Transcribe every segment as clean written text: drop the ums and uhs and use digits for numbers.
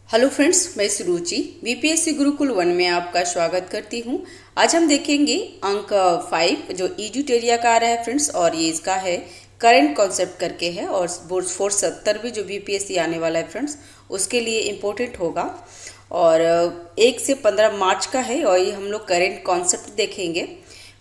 Hello friends, मैं सुरुचि BPSC Gurukul 1 में आपका स्वागत करती हूँ। आज हम देखेंगे अंक 5 जो एजुटेरिया का आ रहा है फ्रेंड्स, और ये इसका है करंट कॉन्सेप्ट करके है, और बोर्ड 470 भी जो बीपीएससी आने वाला है फ्रेंड्स उसके लिए इम्पोर्टेंट होगा। और 1 से 15 मार्च का है और ये हम लोग करंट कॉन्सेप्ट देखेंगे।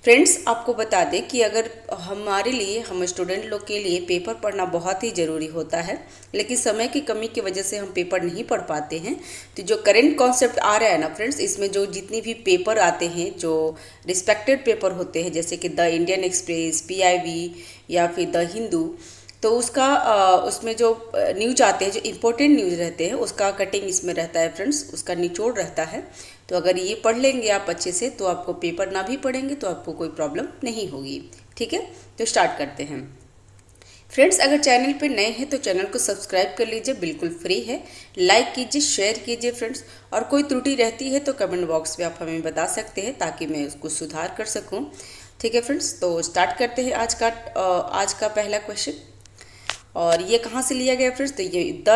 फ्रेंड्स, आपको बता दें कि अगर हमारे लिए, हम स्टूडेंट लोग के लिए पेपर पढ़ना बहुत ही ज़रूरी होता है, लेकिन समय की कमी की वजह से हम पेपर नहीं पढ़ पाते हैं। तो जो करंट कॉन्सेप्ट आ रहा है ना फ्रेंड्स, इसमें जो जितनी भी पेपर आते हैं, जो रिस्पेक्टेड पेपर होते हैं, जैसे कि द इंडियन एक्सप्रेस, पीआईबी या फिर द हिंदू, तो उसका उसमें जो न्यूज आते हैं, जो इम्पोर्टेंट न्यूज रहते हैं, उसका कटिंग इसमें रहता है फ्रेंड्स, उसका निचोड़ रहता है। तो अगर ये पढ़ लेंगे आप अच्छे से, तो आपको पेपर ना भी पढ़ेंगे तो आपको कोई प्रॉब्लम नहीं होगी। ठीक है, तो स्टार्ट करते हैं फ्रेंड्स। अगर चैनल पे नए हैं तो चैनल को सब्सक्राइब कर लीजिए, बिल्कुल फ्री है। लाइक कीजिए, शेयर कीजिए फ्रेंड्स, और कोई त्रुटि रहती है तो कमेंट बॉक्स में आप हमें बता सकते हैं ताकि मैं उसको सुधार कर सकूं। ठीक है फ्रेंड्स, तो स्टार्ट करते हैं आज का पहला क्वेश्चन। और ये कहाँ से लिया गया फ्रेंड्स? तो ये द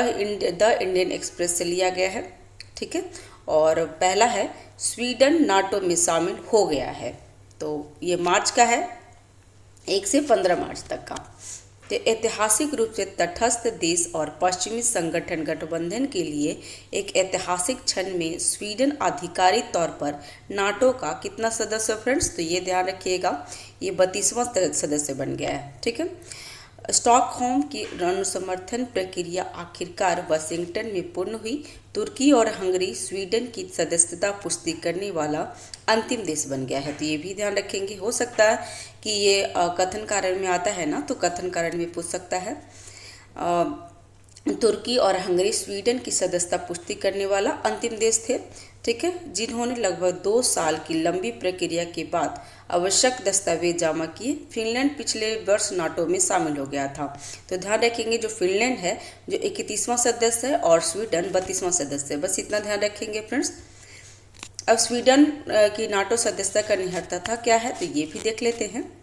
इंडियन एक्सप्रेस से लिया गया है। ठीक है, और पहला है स्वीडन नाटो में शामिल हो गया है। तो ये मार्च का है, 1 से 15 मार्च तक का। तो ऐतिहासिक रूप से तटस्थ देश और पश्चिमी संगठन गठबंधन के लिए एक ऐतिहासिक क्षण में स्वीडन आधिकारिक तौर पर नाटो का कितना सदस्य फ्रेंड्स? तो ये ध्यान रखिएगा, ये 32वां सदस्य बन गया है। ठीक है, स्टॉकहोम की अनुसमर्थन प्रक्रिया आखिरकार वाशिंगटन में पूर्ण हुई। तुर्की और हंगरी स्वीडन की सदस्यता पुष्टि करने वाला अंतिम देश बन गया है। तो ये भी ध्यान रखेंगे, हो सकता है कि ये कथन कारण में आता है ना, तो कथन कारण में पूछ सकता है। तुर्की और हंगरी स्वीडन की सदस्यता पुष्टि करने वाला अंतिम देश थे। ठीक है, जिन्होंने लगभग 2 साल की लंबी प्रक्रिया के बाद आवश्यक दस्तावेज जमा किए। फिनलैंड पिछले वर्ष नाटो में शामिल हो गया था। तो ध्यान रखेंगे, जो फिनलैंड है जो 31वां सदस्य है और स्वीडन 32वां सदस्य है, बस इतना ध्यान रखेंगे फ्रेंड्स। अब स्वीडन की नाटो सदस्यता का निहत्था था क्या है, तो ये भी देख लेते हैं।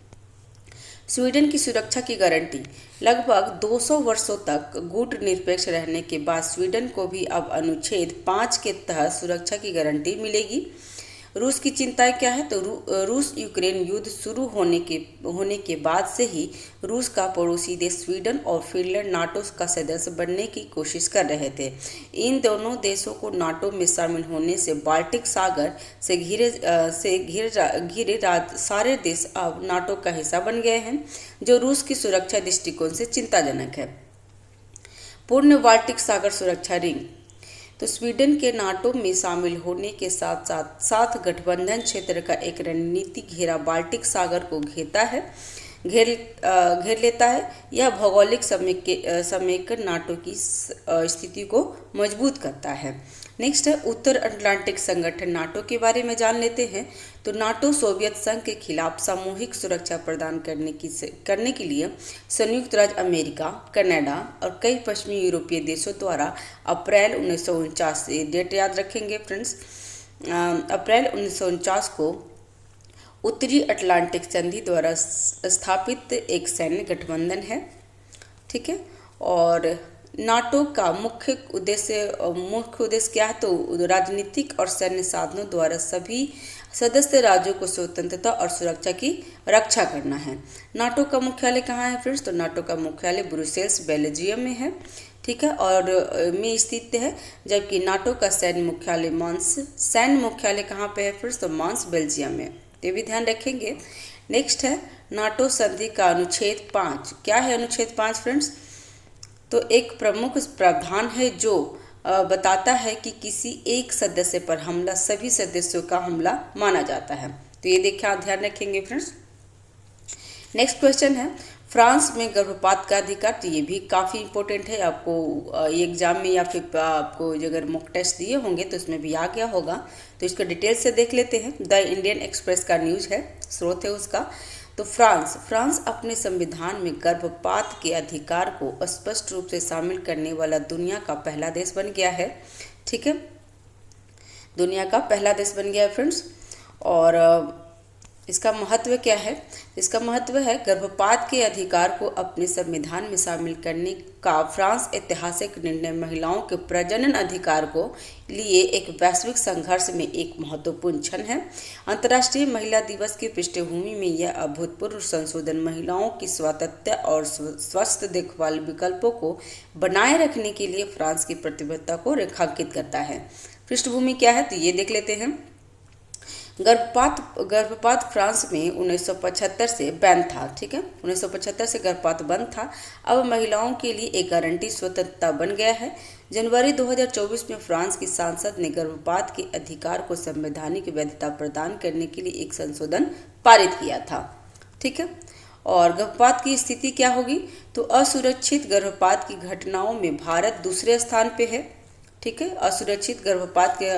स्वीडन की सुरक्षा की गारंटी। लगभग 200 वर्षों तक गुटनिरपेक्ष रहने के बाद स्वीडन को भी अब अनुच्छेद 5 के तहत सुरक्षा की गारंटी मिलेगी। रूस की चिंताएं क्या है, तो रूस यूक्रेन युद्ध शुरू होने के बाद से ही रूस का पड़ोसी देश स्वीडन और फिनलैंड नाटो का सदस्य बनने की कोशिश कर रहे थे। इन दोनों देशों को नाटो में शामिल होने से बाल्टिक सागर से घिरे सारे देश अब नाटो का हिस्सा बन गए हैं, जो रूस की सुरक्षा दृष्टिकोण से चिंताजनक है। पूर्ण बाल्टिक सागर सुरक्षा रिंग। तो स्वीडन के नाटो में शामिल होने के साथ गठबंधन क्षेत्र का एक रणनीतिक घेरा बाल्टिक सागर को घेर लेता है। यह भौगोलिक समेकन नाटो की स्थिति को मजबूत करता है। नेक्स्ट है उत्तर अटलांटिक संगठन नाटो के बारे में जान लेते हैं। तो नाटो सोवियत संघ के खिलाफ सामूहिक सुरक्षा प्रदान करने के लिए संयुक्त राज्य अमेरिका, कनाडा और कई पश्चिमी यूरोपीय देशों द्वारा अप्रैल 1949 से डेट याद रखेंगे फ्रेंड्स, अप्रैल 1949 को उत्तरी अटलांटिक संधि द्वारा स्थापित एक सैन्य गठबंधन है। ठीक है, और नाटो का मुख्य उद्देश्य क्या है, तो राजनीतिक और सैन्य साधनों द्वारा सभी सदस्य राज्यों को स्वतंत्रता और सुरक्षा की रक्षा करना है। नाटो का मुख्यालय कहाँ है फ्रेंड्स? तो नाटो का मुख्यालय ब्रुसेल्स बेल्जियम में है। ठीक है, और में स्थित है, जबकि नाटो का सैन्य मुख्यालय कहाँ पे है फ्रेंड्स? तो मांस बेल्जियम में। ये भी ध्यान रखेंगे। नेक्स्ट है नाटो संधि का अनुच्छेद 5। क्या है अनुच्छेद 5 फ्रेंड्स? तो एक प्रमुख प्रावधान है जो बताता है कि किसी एक सदस्य पर हमला सभी सदस्यों का हमला माना जाता है। तो ये ध्यान रखेंगे फ्रेंड्स। नेक्स्ट क्वेश्चन है फ्रांस में गर्भपात का अधिकार। तो ये भी काफ़ी इंपॉर्टेंट है, आपको एग्जाम में या फिर आपको अगर मॉक टेस्ट दिए होंगे तो उसमें भी आ गया होगा। तो इसको डिटेल से देख लेते हैं। द इंडियन एक्सप्रेस का न्यूज़ है, स्रोत है उसका। तो फ्रांस अपने संविधान में गर्भपात के अधिकार को स्पष्ट रूप से शामिल करने वाला दुनिया का पहला देश बन गया है। ठीक है, दुनिया का पहला देश बन गया है फ्रेंड्स। और इसका महत्व क्या है? इसका महत्व है गर्भपात के अधिकार को अपने संविधान में शामिल करने का फ्रांस ऐतिहासिक निर्णय महिलाओं के प्रजनन अधिकार को लिए एक वैश्विक संघर्ष में एक महत्वपूर्ण क्षण है। अंतर्राष्ट्रीय महिला दिवस की पृष्ठभूमि में यह अभूतपूर्व संशोधन महिलाओं की स्वायत्तता और स्वस्थ देखभाल विकल्पों को बनाए रखने के लिए फ्रांस की प्रतिबद्धता को रेखांकित करता है। पृष्ठभूमि क्या है तो ये देख लेते हैं। गर्भपात फ्रांस में 1975 से बैन था। ठीक है, 1975 से गर्भपात बंद था। अब महिलाओं के लिए एक गारंटी स्वतंत्रता बन गया है। जनवरी 2024 में फ्रांस की सांसद ने गर्भपात के अधिकार को संवैधानिक वैधता प्रदान करने के लिए एक संशोधन पारित किया था। ठीक है, और गर्भपात की स्थिति क्या होगी तो असुरक्षित गर्भपात की घटनाओं में भारत दूसरे स्थान पे है। ठीक है, असुरक्षित गर्भपात के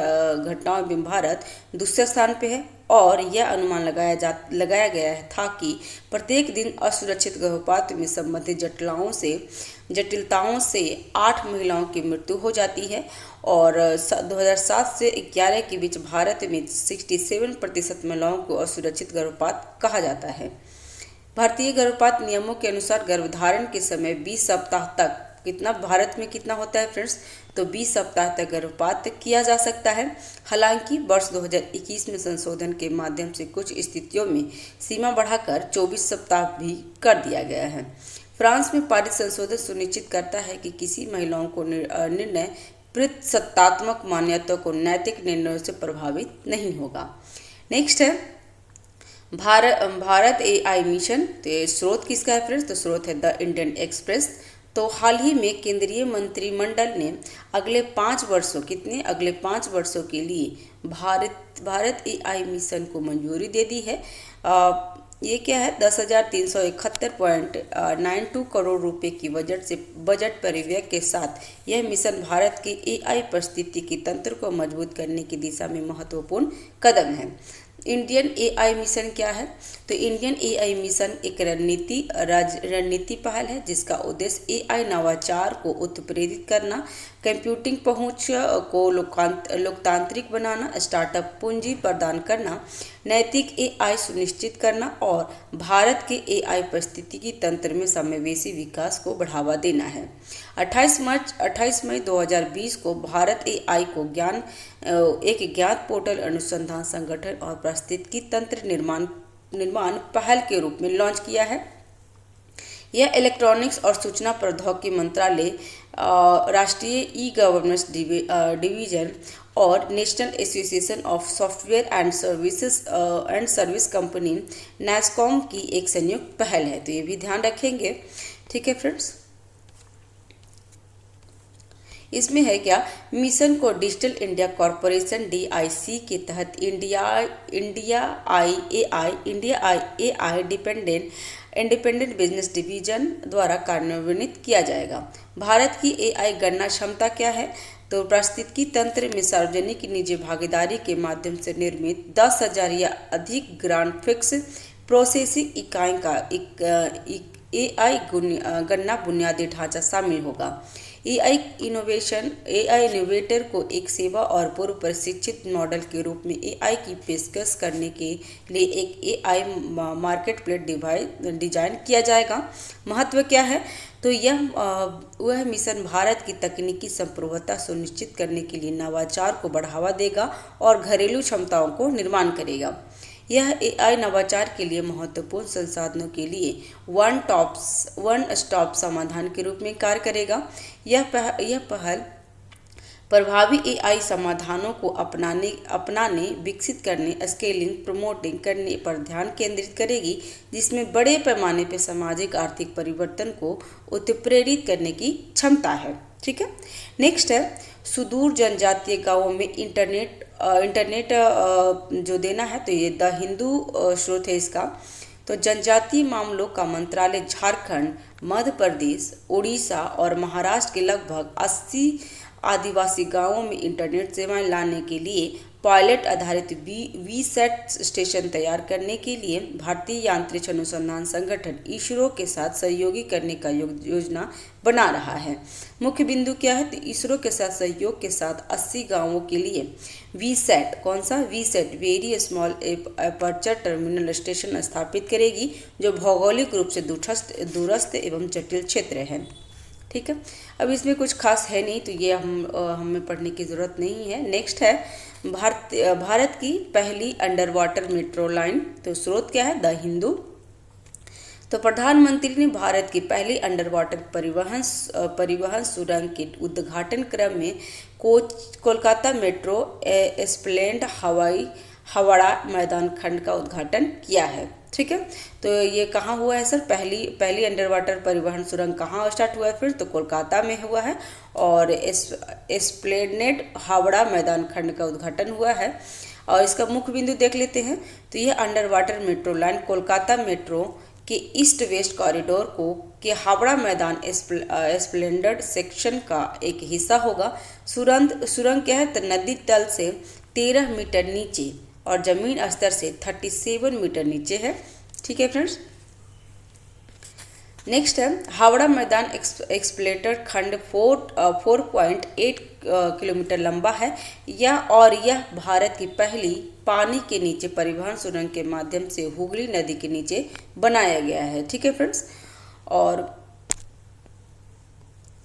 घटनाओं में भारत दूसरे स्थान पे है और यह अनुमान लगाया गया था कि प्रत्येक दिन असुरक्षित गर्भपात में संबंधित जटिलताओं से 8 महिलाओं की मृत्यु हो जाती है और 2007 से 11 के बीच भारत में 67% महिलाओं को असुरक्षित गर्भपात कहा जाता है। भारतीय गर्भपात नियमों के अनुसार गर्भधारण के समय 20 सप्ताह तक भारत में कितना होता है फ्रेंड्स तो 20 सप्ताह तक गर्भपात किया जा सकता है। हालांकि वर्ष 2021 में संशोधन के माध्यम से कुछ स्थितियों में सीमा बढ़ाकर 24 सप्ताह भी कर दिया गया है। फ्रांस में पारित संशोधन सुनिश्चित करता है कि किसी महिलाओं को निर्णय सत्तात्मक मान्यता को नैतिक निर्णयों से प्रभावित नहीं होगा। नेक्स्ट है भारत AI मिशन। तो स्रोत किसका है फ्रेंड्स तो स्रोत है द इंडियन एक्सप्रेस। तो हाल ही में केंद्रीय मंत्रिमंडल ने अगले 5 वर्षों के लिए भारत AI मिशन को मंजूरी दे दी है। ये क्या है 10,371.92 करोड़ रुपए की बजट परिव्यय के साथ यह मिशन भारत के AI पारिस्थितिकी तंत्र को मजबूत करने की दिशा में महत्वपूर्ण कदम है। इंडियन AI मिशन क्या है तो इंडियन AI मिशन एक रणनीति पहल है जिसका उद्देश्य AI नवाचार को उत्प्रेरित करना, कंप्यूटिंग पहुंच को लोकतांत्रिक बनाना, स्टार्टअप पूंजी प्रदान करना, नैतिक AI सुनिश्चित करना और भारत के AI पारिस्थितिकी तंत्र में समावेशी विकास को बढ़ावा देना है। 28 मई 2020 को भारत AI को एक ज्ञात पोर्टल अनुसंधान संगठन और पारिस्थितिकी तंत्र निर्माण पहल के रूप में लॉन्च किया है। यह इलेक्ट्रॉनिक्स और सूचना प्रौद्योगिकी मंत्रालय, राष्ट्रीय ई-गवर्नेंस डिवीजन और national association of software and service company NASSCOM की एक संयुक्त पहल है। तो ये भी ध्यान रखेंगे। ठीक है फ्रेंड्स, इसमें है क्या मिशन को डिजिटल इंडिया कॉरपोरेशन DIC के तहत India AI independent business division द्वारा कार्यान्वित किया जाएगा। भारत की AI गणना क्षमता क्या है तो पारिस्थितिकी तंत्र में सार्वजनिक निजी भागीदारी के माध्यम से निर्मित 10,000 या अधिक ग्रांड फिक्स प्रोसेसिंग इकाई का AI गणना बुनियादी ढांचा शामिल होगा। AI इनोवेटर को एक सेवा और पूर्व प्रशिक्षित मॉडल के रूप में AI की पेशकश करने के लिए एक AI मार्केट प्लेस डिजाइन किया जाएगा। महत्व क्या है तो वह मिशन भारत की तकनीकी संप्रभुता सुनिश्चित करने के लिए नवाचार को बढ़ावा देगा और घरेलू क्षमताओं को निर्माण करेगा। यह AI नवाचार के लिए महत्वपूर्ण संसाधनों के लिए वन स्टॉप समाधान के रूप में कार्य करेगा। यह पहल प्रभावी AI समाधानों को अपनाने, विकसित करने, स्केलिंग, प्रमोटिंग करने पर ध्यान केंद्रित करेगी, जिसमें बड़े पैमाने पर सामाजिक आर्थिक परिवर्तन को उत्प्रेरित करने की क्षमता है। ठीक है, नेक्स्ट है सुदूर जनजातीय गांवों में इंटरनेट जो देना है तो ये द हिंदू स्रोत है इसका। तो जनजातीय मामलों का मंत्रालय झारखंड, मध्य प्रदेश, उड़ीसा और महाराष्ट्र के लगभग आदिवासी गांवों में इंटरनेट सेवाएं लाने के लिए पायलट आधारित वीसैट स्टेशन तैयार करने के लिए भारतीय अंतरिक्ष अनुसंधान संगठन इसरो के साथ सहयोगी करने का योजना बना रहा है। मुख्य बिंदु क्या है, तो इसरो के साथ सहयोग के साथ 80 गांवों के लिए वीसैट, कौन सा VSAT, very small aperture terminal station स्थापित करेगी, जो भौगोलिक रूप से दूरस्थ एवं जटिल क्षेत्र है। ठीक है, अब इसमें कुछ खास है नहीं, तो ये हमें पढ़ने की ज़रूरत नहीं है। नेक्स्ट है भारत की पहली अंडर वाटर मेट्रो लाइन, तो स्रोत क्या है, द हिंदू। तो प्रधानमंत्री ने भारत की पहली अंडर वाटर परिवहन सुरंग के उद्घाटन क्रम में कोलकाता मेट्रो एस्प्लेंड हावड़ा मैदान खंड का उद्घाटन किया है। ठीक है, तो ये कहाँ हुआ है सर, पहली अंडर वाटर परिवहन सुरंग कहाँ स्टार्ट हुआ है फिर, तो कोलकाता में हुआ है, और एस्प्लेनेड हावड़ा मैदान खंड का उद्घाटन हुआ है। और इसका मुख्य बिंदु देख लेते हैं, तो यह under water metro line Kolkata metro के ईस्ट वेस्ट कॉरिडोर के हावड़ा मैदान एस्प्लेंडेड सेक्शन का एक हिस्सा होगा। सुरंग क्या है, तो नदी तल से 13 मीटर नीचे और जमीन स्तर से 37 मीटर नीचे है। ठीक है फ्रेंड्स, नेक्स्ट है हावड़ा मैदान एक्सप्लेटर खंड 4.8 किलोमीटर लंबा है यह भारत की पहली पानी के नीचे परिवहन सुरंग के माध्यम से हुगली नदी के नीचे बनाया गया है। ठीक है फ्रेंड्स, और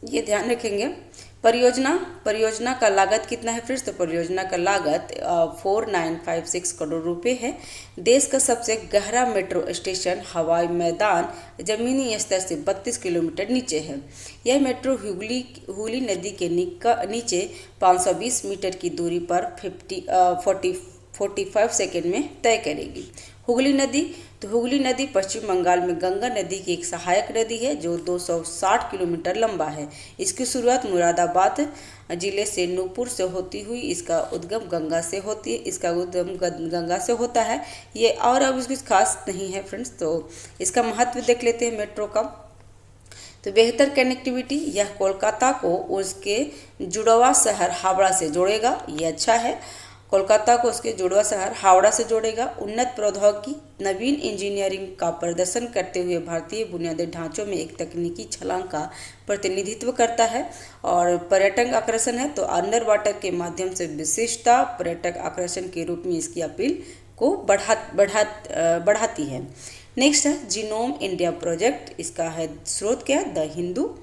ये ध्यान रखेंगे, परियोजना का लागत कितना है फ्रेंड्स, तो परियोजना का लागत 4956 करोड़ रुपए है। देश का सबसे गहरा मेट्रो स्टेशन हवाई मैदान जमीनी स्तर से 32 किलोमीटर नीचे है। यह मेट्रो हुगली नदी के नीचे 520 मीटर की दूरी पर 45 सेकेंड में तय करेगी। हुगली नदी पश्चिम बंगाल में गंगा नदी की एक सहायक नदी है जो 260 किलोमीटर लंबा है। इसकी शुरुआत मुरादाबाद जिले से नूपुर से होती हुई इसका उद्गम गंगा से होता है। ये और अब इसकी खास नहीं है फ्रेंड्स, तो इसका महत्व देख लेते हैं मेट्रो का। तो बेहतर कनेक्टिविटी, यह कोलकाता को उसके जुड़वा शहर हावड़ा से जोड़ेगा, ये अच्छा है। कोलकाता को उसके जुड़वा शहर हावड़ा से जोड़ेगा। उन्नत प्रौद्योगिकी, नवीन इंजीनियरिंग का प्रदर्शन करते हुए भारतीय बुनियादी ढांचों में एक तकनीकी छलांग का प्रतिनिधित्व करता है। और पर्यटक आकर्षण है, तो अंडर वाटर के माध्यम से विशिष्टता पर्यटक आकर्षण के रूप में इसकी अपील को बढ़ाती है। नेक्स्ट है जीनोम इंडिया प्रोजेक्ट, इसका है स्रोत क्या है, द हिंदू।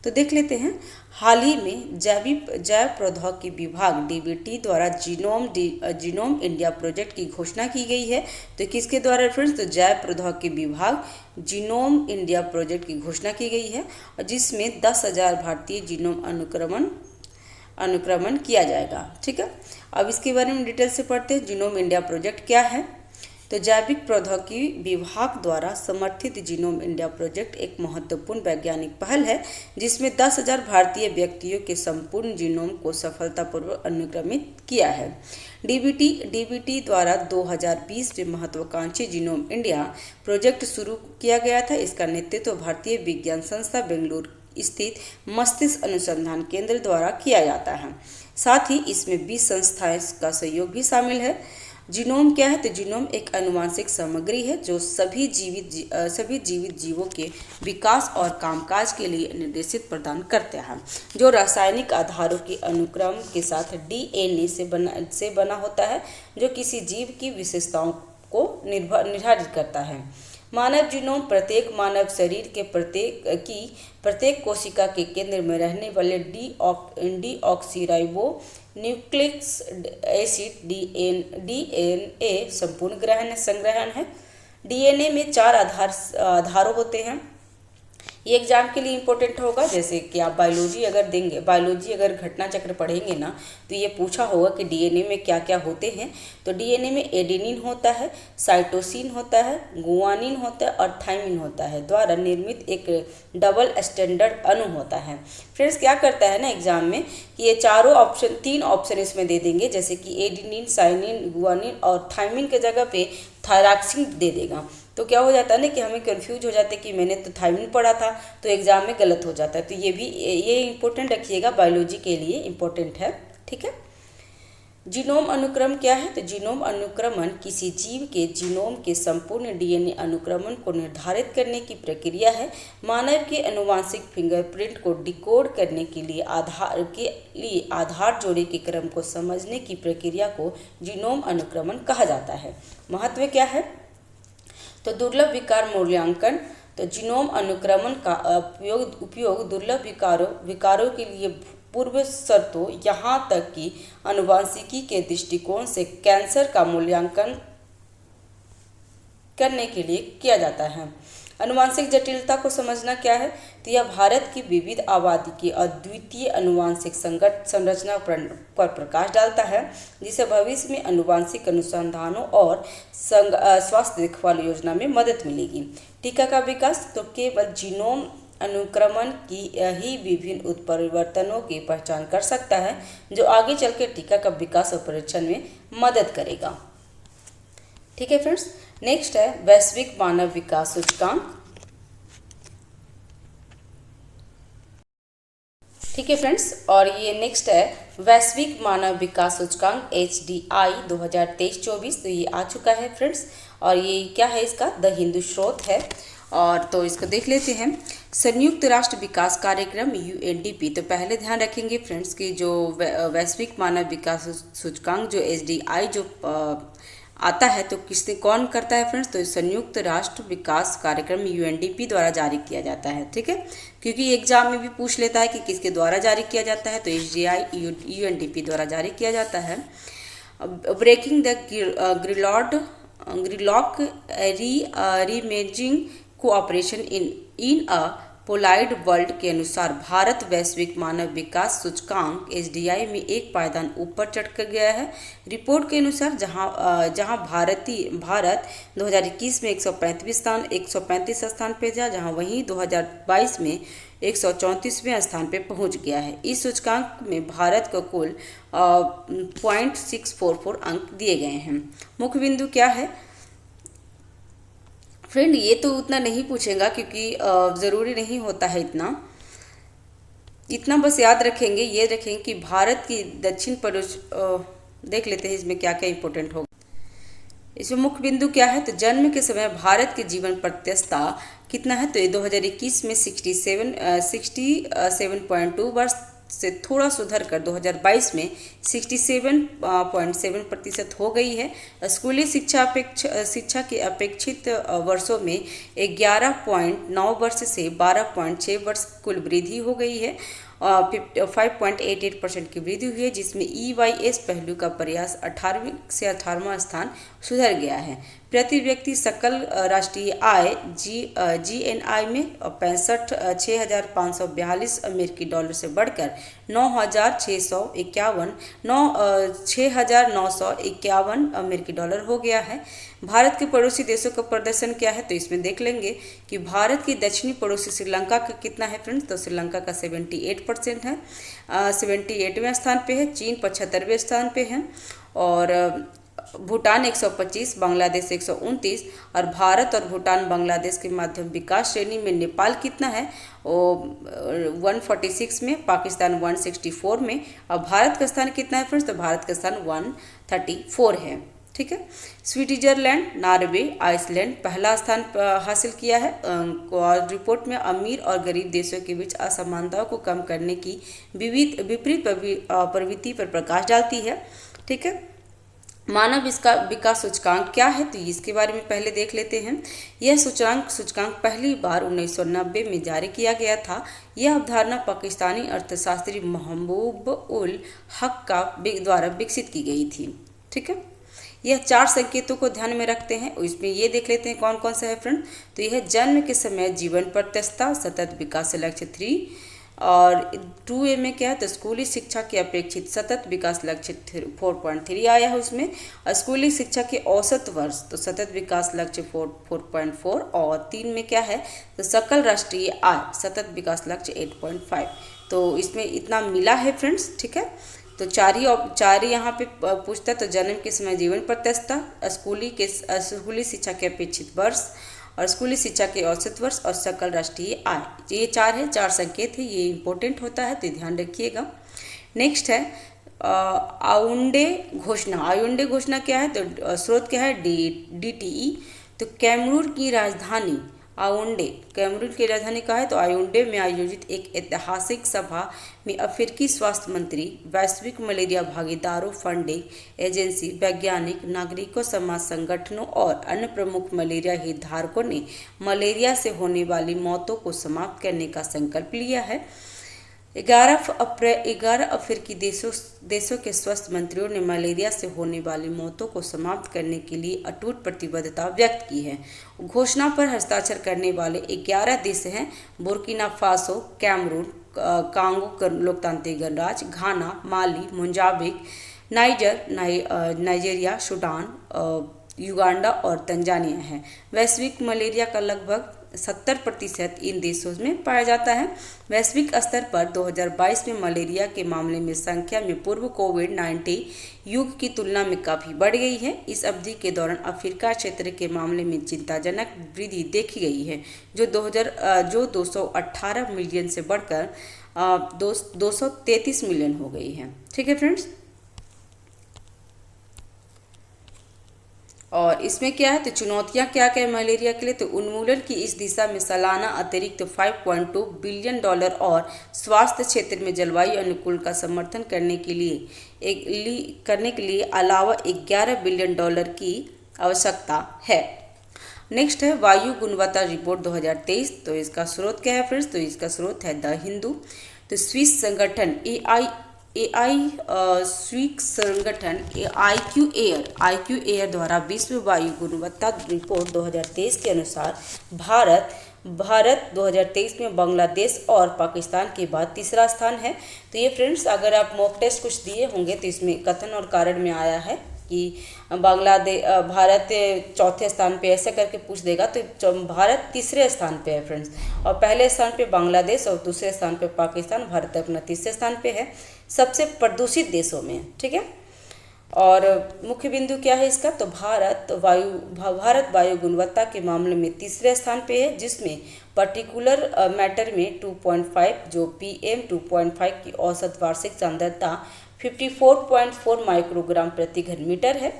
तो देख लेते हैं, हाल ही में जैव प्रौद्योगिकी विभाग डीबीटी द्वारा जीनोम इंडिया प्रोजेक्ट की घोषणा की गई है। तो किसके द्वारा फ्रेंड्स, तो जैव प्रौद्योगिकी विभाग जीनोम इंडिया प्रोजेक्ट की घोषणा की गई है, और जिसमें 10,000 भारतीय जीनोम अनुक्रमण किया जाएगा। ठीक है, अब इसके बारे में डिटेल से पढ़ते हैं। जीनोम इंडिया प्रोजेक्ट क्या है, तो जैविक प्रौद्योगिकी विभाग द्वारा समर्थित जीनोम इंडिया प्रोजेक्ट एक महत्वपूर्ण वैज्ञानिक पहल है जिसमें 10,000 भारतीय व्यक्तियों के संपूर्ण जीनोम को सफलतापूर्वक अनुक्रमित किया है। डीबीटी द्वारा 2020 में महत्वाकांक्षी जीनोम इंडिया प्रोजेक्ट शुरू किया गया था। इसका नेतृत्व भारतीय विज्ञान संस्था बेंगलुरु स्थित मस्तिष्क अनुसंधान केंद्र द्वारा किया जाता है। साथ ही इसमें 20 संस्थाएं का सहयोग भी शामिल है। जीनोम क्या है, तो जीनोम एक आनुवंशिक सामग्री है जो सभी जीवित जीवों के विकास और कामकाज के लिए निर्देशित प्रदान करते हैं, जो रासायनिक आधारों के अनुक्रम के साथ डीएनए से बना होता है, जो किसी जीव की विशेषताओं को निर्धारित करता है। मानव जीनोम प्रत्येक मानव शरीर के प्रत्येक कोशिका के केंद्र में रहने वाले डीऑक्सीराइबो न्यूक्लिक एसिड डीएनए संपूर्ण संग्रहण है। डीएनए में 4 आधार होते हैं। ये एग्जाम के लिए इंपॉर्टेंट होगा, जैसे कि आप बायोलॉजी अगर घटना चक्र पढ़ेंगे ना, तो ये पूछा होगा कि डीएनए में क्या क्या होते हैं। तो डीएनए में एडेनिन होता है, साइटोसिन होता है, गुआनिन होता है और थाइमिन होता है, द्वारा निर्मित एक डबल स्टैंडर्ड अणु होता है। फ्रेंड्स, क्या करता है ना एग्जाम में कि ये 3 ऑप्शन इसमें दे देंगे, जैसे कि एडेनिन, साइनिन, गुआनिन और थाइमिन के जगह पे थायरॉक्सिन दे देगा। तो क्या हो जाता है ना कि हमें कंफ्यूज हो जाते हैं कि मैंने तो थायमिन पढ़ा था, तो एग्जाम में गलत हो जाता है। तो ये इंपॉर्टेंट रखिएगा, बायोलॉजी के लिए इंपॉर्टेंट है, ठीक है। जीनोम अनुक्रम क्या है? तो जीनोम अनुक्रमण किसी जीव के जीनोम के संपूर्ण डीएनए अनुक्रमण को निर्धारित करने की प्रक्रिया है। मानव के आनुवंशिक फिंगरप्रिंट को डिकोड करने के लिए आधार जोड़े के क्रम को समझने की प्रक्रिया को जीनोम अनुक्रमण कहा जाता है। महत्व क्या है? तो दुर्लभ विकार मूल्यांकन। तो जीनोम अनुक्रमण का उपयोग दुर्लभ विकारों के लिए पूर्व शर्तों यहाँ तक कि आनुवंशिकी के दृष्टिकोण से कैंसर का मूल्यांकन करने के लिए किया जाता है। आनुवंशिक जटिलता को समझना क्या है? तो यह भारत की विविध आबादी की अद्वितीय आनुवंशिक संरचना पर प्रकाश डालता है, जिसे भविष्य में आनुवंशिक अनुसंधानों और स्वास्थ्य देखभाल योजना में मदद मिलेगी। टीका का विकास। तो केवल जीनोम अनुक्रमण की ही विभिन्न उत्परिवर्तनों की पहचान कर सकता है, जो आगे चलकर टीका का विकास और परीक्षण में मदद करेगा। ठीक है फ्रेंड्स, नेक्स्ट है वैश्विक मानव विकास सूचकांक। ठीक है फ्रेंड्स, और ये नेक्स्ट है वैश्विक मानव विकास सूचकांक HDI 2023-24। तो ये आ चुका है फ्रेंड्स, और ये क्या है? इसका द हिंदू स्रोत है, और तो इसको देख लेते हैं। संयुक्त राष्ट्र विकास कार्यक्रम UNDP। तो पहले ध्यान रखेंगे फ्रेंड्स कि जो वैश्विक मानव विकास सूचकांक जो HDI जो आता है, तो कौन करता है फ्रेंड्स? तो संयुक्त राष्ट्र विकास कार्यक्रम UNDP द्वारा जारी किया जाता है। ठीक है, क्योंकि एग्जाम में भी पूछ लेता है कि किसके द्वारा जारी किया जाता है, तो HDI UNDP द्वारा जारी किया जाता है। Breaking the gridlock reimagining cooperation in a polarised world के अनुसार भारत वैश्विक मानव विकास सूचकांक HDI में एक पायदान ऊपर चढ़ कर गया है। रिपोर्ट के अनुसार जहां भारत 2021 में 135 स्थान पे था, जहां वहीं 2022 में 134वें स्थान पे पहुंच गया है। इस सूचकांक में भारत को कुल 0.644 अंक दिए गए हैं। मुख्य बिंदु क्या है फ्रेंड? ये तो उतना नहीं पूछेगा, क्योंकि ज़रूरी नहीं होता है इतना बस याद रखेंगे, ये रखेंगे कि भारत की दक्षिण पड़ोस देख लेते हैं इसमें क्या क्या इंपॉर्टेंट होगा। इसमें मुख्य बिंदु क्या है? तो जन्म के समय भारत के जीवन प्रत्याशा कितना है? तो ये 2021 में 67.2 वर्ष से थोड़ा सुधर कर 2022 में 67.7% हो गई है। स्कूली शिक्षा के अपेक्षित वर्षों में 11.9 वर्ष से 12.6 वर्ष कुल वृद्धि हो गई है। 5.88% की वृद्धि हुई है, जिसमें EYS पहलू का प्रयास 18वें से 18वां स्थान सुधर गया है। प्रति व्यक्ति सकल राष्ट्रीय आय GNI में 6,542 अमेरिकी डॉलर से बढ़कर 6,951 अमेरिकी डॉलर हो गया है। भारत के पड़ोसी देशों का प्रदर्शन क्या है? तो इसमें देख लेंगे कि भारत की दक्षिणी पड़ोसी श्रीलंका का कितना है फ्रेंड्स? तो श्रीलंका का 78% है, 78वें स्थान पे है। चीन 75वें स्थान पे है, और भूटान 125, बांग्लादेश 129, और भारत और भूटान बांग्लादेश के मध्यम विकास श्रेणी में नेपाल कितना है? वो 146 में, पाकिस्तान 164 में, और भारत का स्थान कितना है फ्रेंड्स? तो भारत का स्थान 134 है। ठीक है, स्विट्जरलैंड, नॉर्वे, आइसलैंड पहला स्थान हासिल किया है। और रिपोर्ट में अमीर और गरीब देशों के बीच असमानताओं को कम करने की विपरीत प्रवृत्ति पर प्रकाश डालती है। ठीक है, मानव इसका विकास सूचकांक क्या है? तो इसके बारे में पहले देख लेते हैं। यह सूचकांक पहली बार 1990 में जारी किया गया था। यह अवधारणा पाकिस्तानी अर्थशास्त्री महबूब उल हक का द्वारा विकसित की गई थी। ठीक है, यह 4 संकेतों को ध्यान में रखते हैं, और इसमें ये देख लेते हैं कौन कौन सा है फ्रेंड। तो यह जन्म के समय जीवन प्रत्याशा, सतत विकास लक्ष्य 3, और 2A में क्या है? तो स्कूली शिक्षा के अपेक्षित सतत विकास लक्ष्य 4.3 आया है उसमें। और स्कूली शिक्षा के औसत वर्ष, तो सतत विकास लक्ष्य 4.4, और 3 में क्या है? तो सकल राष्ट्रीय आय, सतत विकास लक्ष्य 8.5। तो इसमें इतना मिला है फ्रेंड्स। ठीक है, तो चार ही यहाँ पे पूछता है। तो जन्म के समय जीवन प्रत्याशा, स्कूली शिक्षा के अपेक्षित वर्ष और स्कूली शिक्षा के औसत वर्ष और सकल राष्ट्रीय आय। ये चार है, चार संकेत है, ये इंपॉर्टेंट होता है तो ध्यान रखिएगा। नेक्स्ट है आउंडे घोषणा। आउंडे घोषणा क्या है? तो स्रोत क्या है? DTE। तो कैमरून की राजधानी आउंडे, कैमरून की राजधानी कहाँ है? तो आउंडे में आयोजित एक ऐतिहासिक सभा में अफ्रीकी स्वास्थ्य मंत्री, वैश्विक मलेरिया भागीदारों, फंडिंग एजेंसी, वैज्ञानिक, नागरिकों, समाज संगठनों और अन्य प्रमुख मलेरिया हितधारकों ने मलेरिया से होने वाली मौतों को समाप्त करने का संकल्प लिया है। 11 अफ्रीकी देशों के स्वास्थ्य मंत्रियों ने मलेरिया से होने वाली मौतों को समाप्त करने के लिए अटूट प्रतिबद्धता व्यक्त की है। घोषणा पर हस्ताक्षर करने वाले 11 देश हैं बुर्किना फासो, कैमरून, कांगो लोकतांत्रिक गणराज्य, घाना, माली, मोजाम्बिक, नाइजीरिया, सूडान, युगांडा और तंजानिया है। वैश्विक मलेरिया का लगभग 70% इन देशों में पाया जाता है। वैश्विक स्तर पर 2022 में मलेरिया के मामले में संख्या में पूर्व कोविड-19 युग की तुलना में काफ़ी बढ़ गई है। इस अवधि के दौरान अफ्रीका क्षेत्र के मामले में चिंताजनक वृद्धि देखी गई है, जो 218 मिलियन से बढ़कर 233 मिलियन हो गई है। ठीक है फ्रेंड्स, और इसमें क्या है? तो चुनौतियां क्या क्या है मलेरिया के लिए? तो उन्मूलन की इस दिशा में सालाना अतिरिक्त $5.2 बिलियन और स्वास्थ्य क्षेत्र में जलवायु अनुकूल का समर्थन करने के लिए अलावा $11 बिलियन की आवश्यकता है। नेक्स्ट है वायु गुणवत्ता रिपोर्ट 2023। तो इसका स्रोत क्या है फ्रेंड्स? तो इसका स्रोत है द हिंदू। तो स्विस संगठन स्विस संगठन IQ एयर द्वारा विश्व वायु गुणवत्ता रिपोर्ट 2023 के अनुसार भारत 2023 में बांग्लादेश और पाकिस्तान के बाद तीसरा स्थान है। तो ये फ्रेंड्स, अगर आप मॉक टेस्ट कुछ दिए होंगे तो इसमें कथन और कारण में आया है कि भारत चौथे स्थान पे ऐसे करके पूछ देगा तो भारत तीसरे स्थान पे है फ्रेंड्स, और पहले स्थान पे बांग्लादेश और दूसरे स्थान पे पाकिस्तान। भारत अपना तीसरे स्थान पे है, सबसे प्रदूषित देशों में। ठीक है, और मुख्य बिंदु क्या है इसका? तो भारत वायु गुणवत्ता के मामले में तीसरे स्थान पे है, जिसमें पर्टिकुलर मैटर में 2.5 जो PM 2.5 की औसत वार्षिक सांद्रता 54.4 माइक्रोग्राम प्रति घन मीटर है।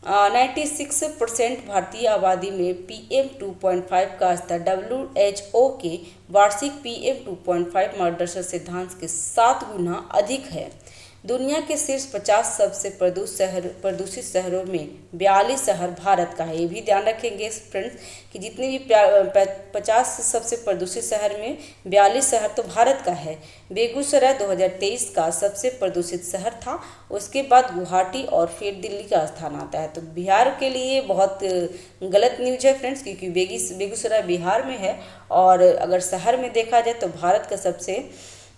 96% भारतीय आबादी में PM 2.5 का स्तर WHO के वार्षिक PM 2.5 मार्गदर्शक सिद्धांत के 7 गुना अधिक है। दुनिया के शीर्ष 50 सबसे प्रदूषित शहरों में 42 शहर भारत का है। ये भी ध्यान रखेंगे फ्रेंड्स कि जितने भी 50 सबसे प्रदूषित शहर में 42 शहर तो भारत का है। बेगूसराय 2023 का सबसे प्रदूषित शहर था, उसके बाद गुवाहाटी और फिर दिल्ली का स्थान आता है। तो बिहार के लिए बहुत गलत न्यूज है फ्रेंड्स, क्योंकि बेगूसराय बिहार में है, और अगर शहर में देखा जाए तो भारत का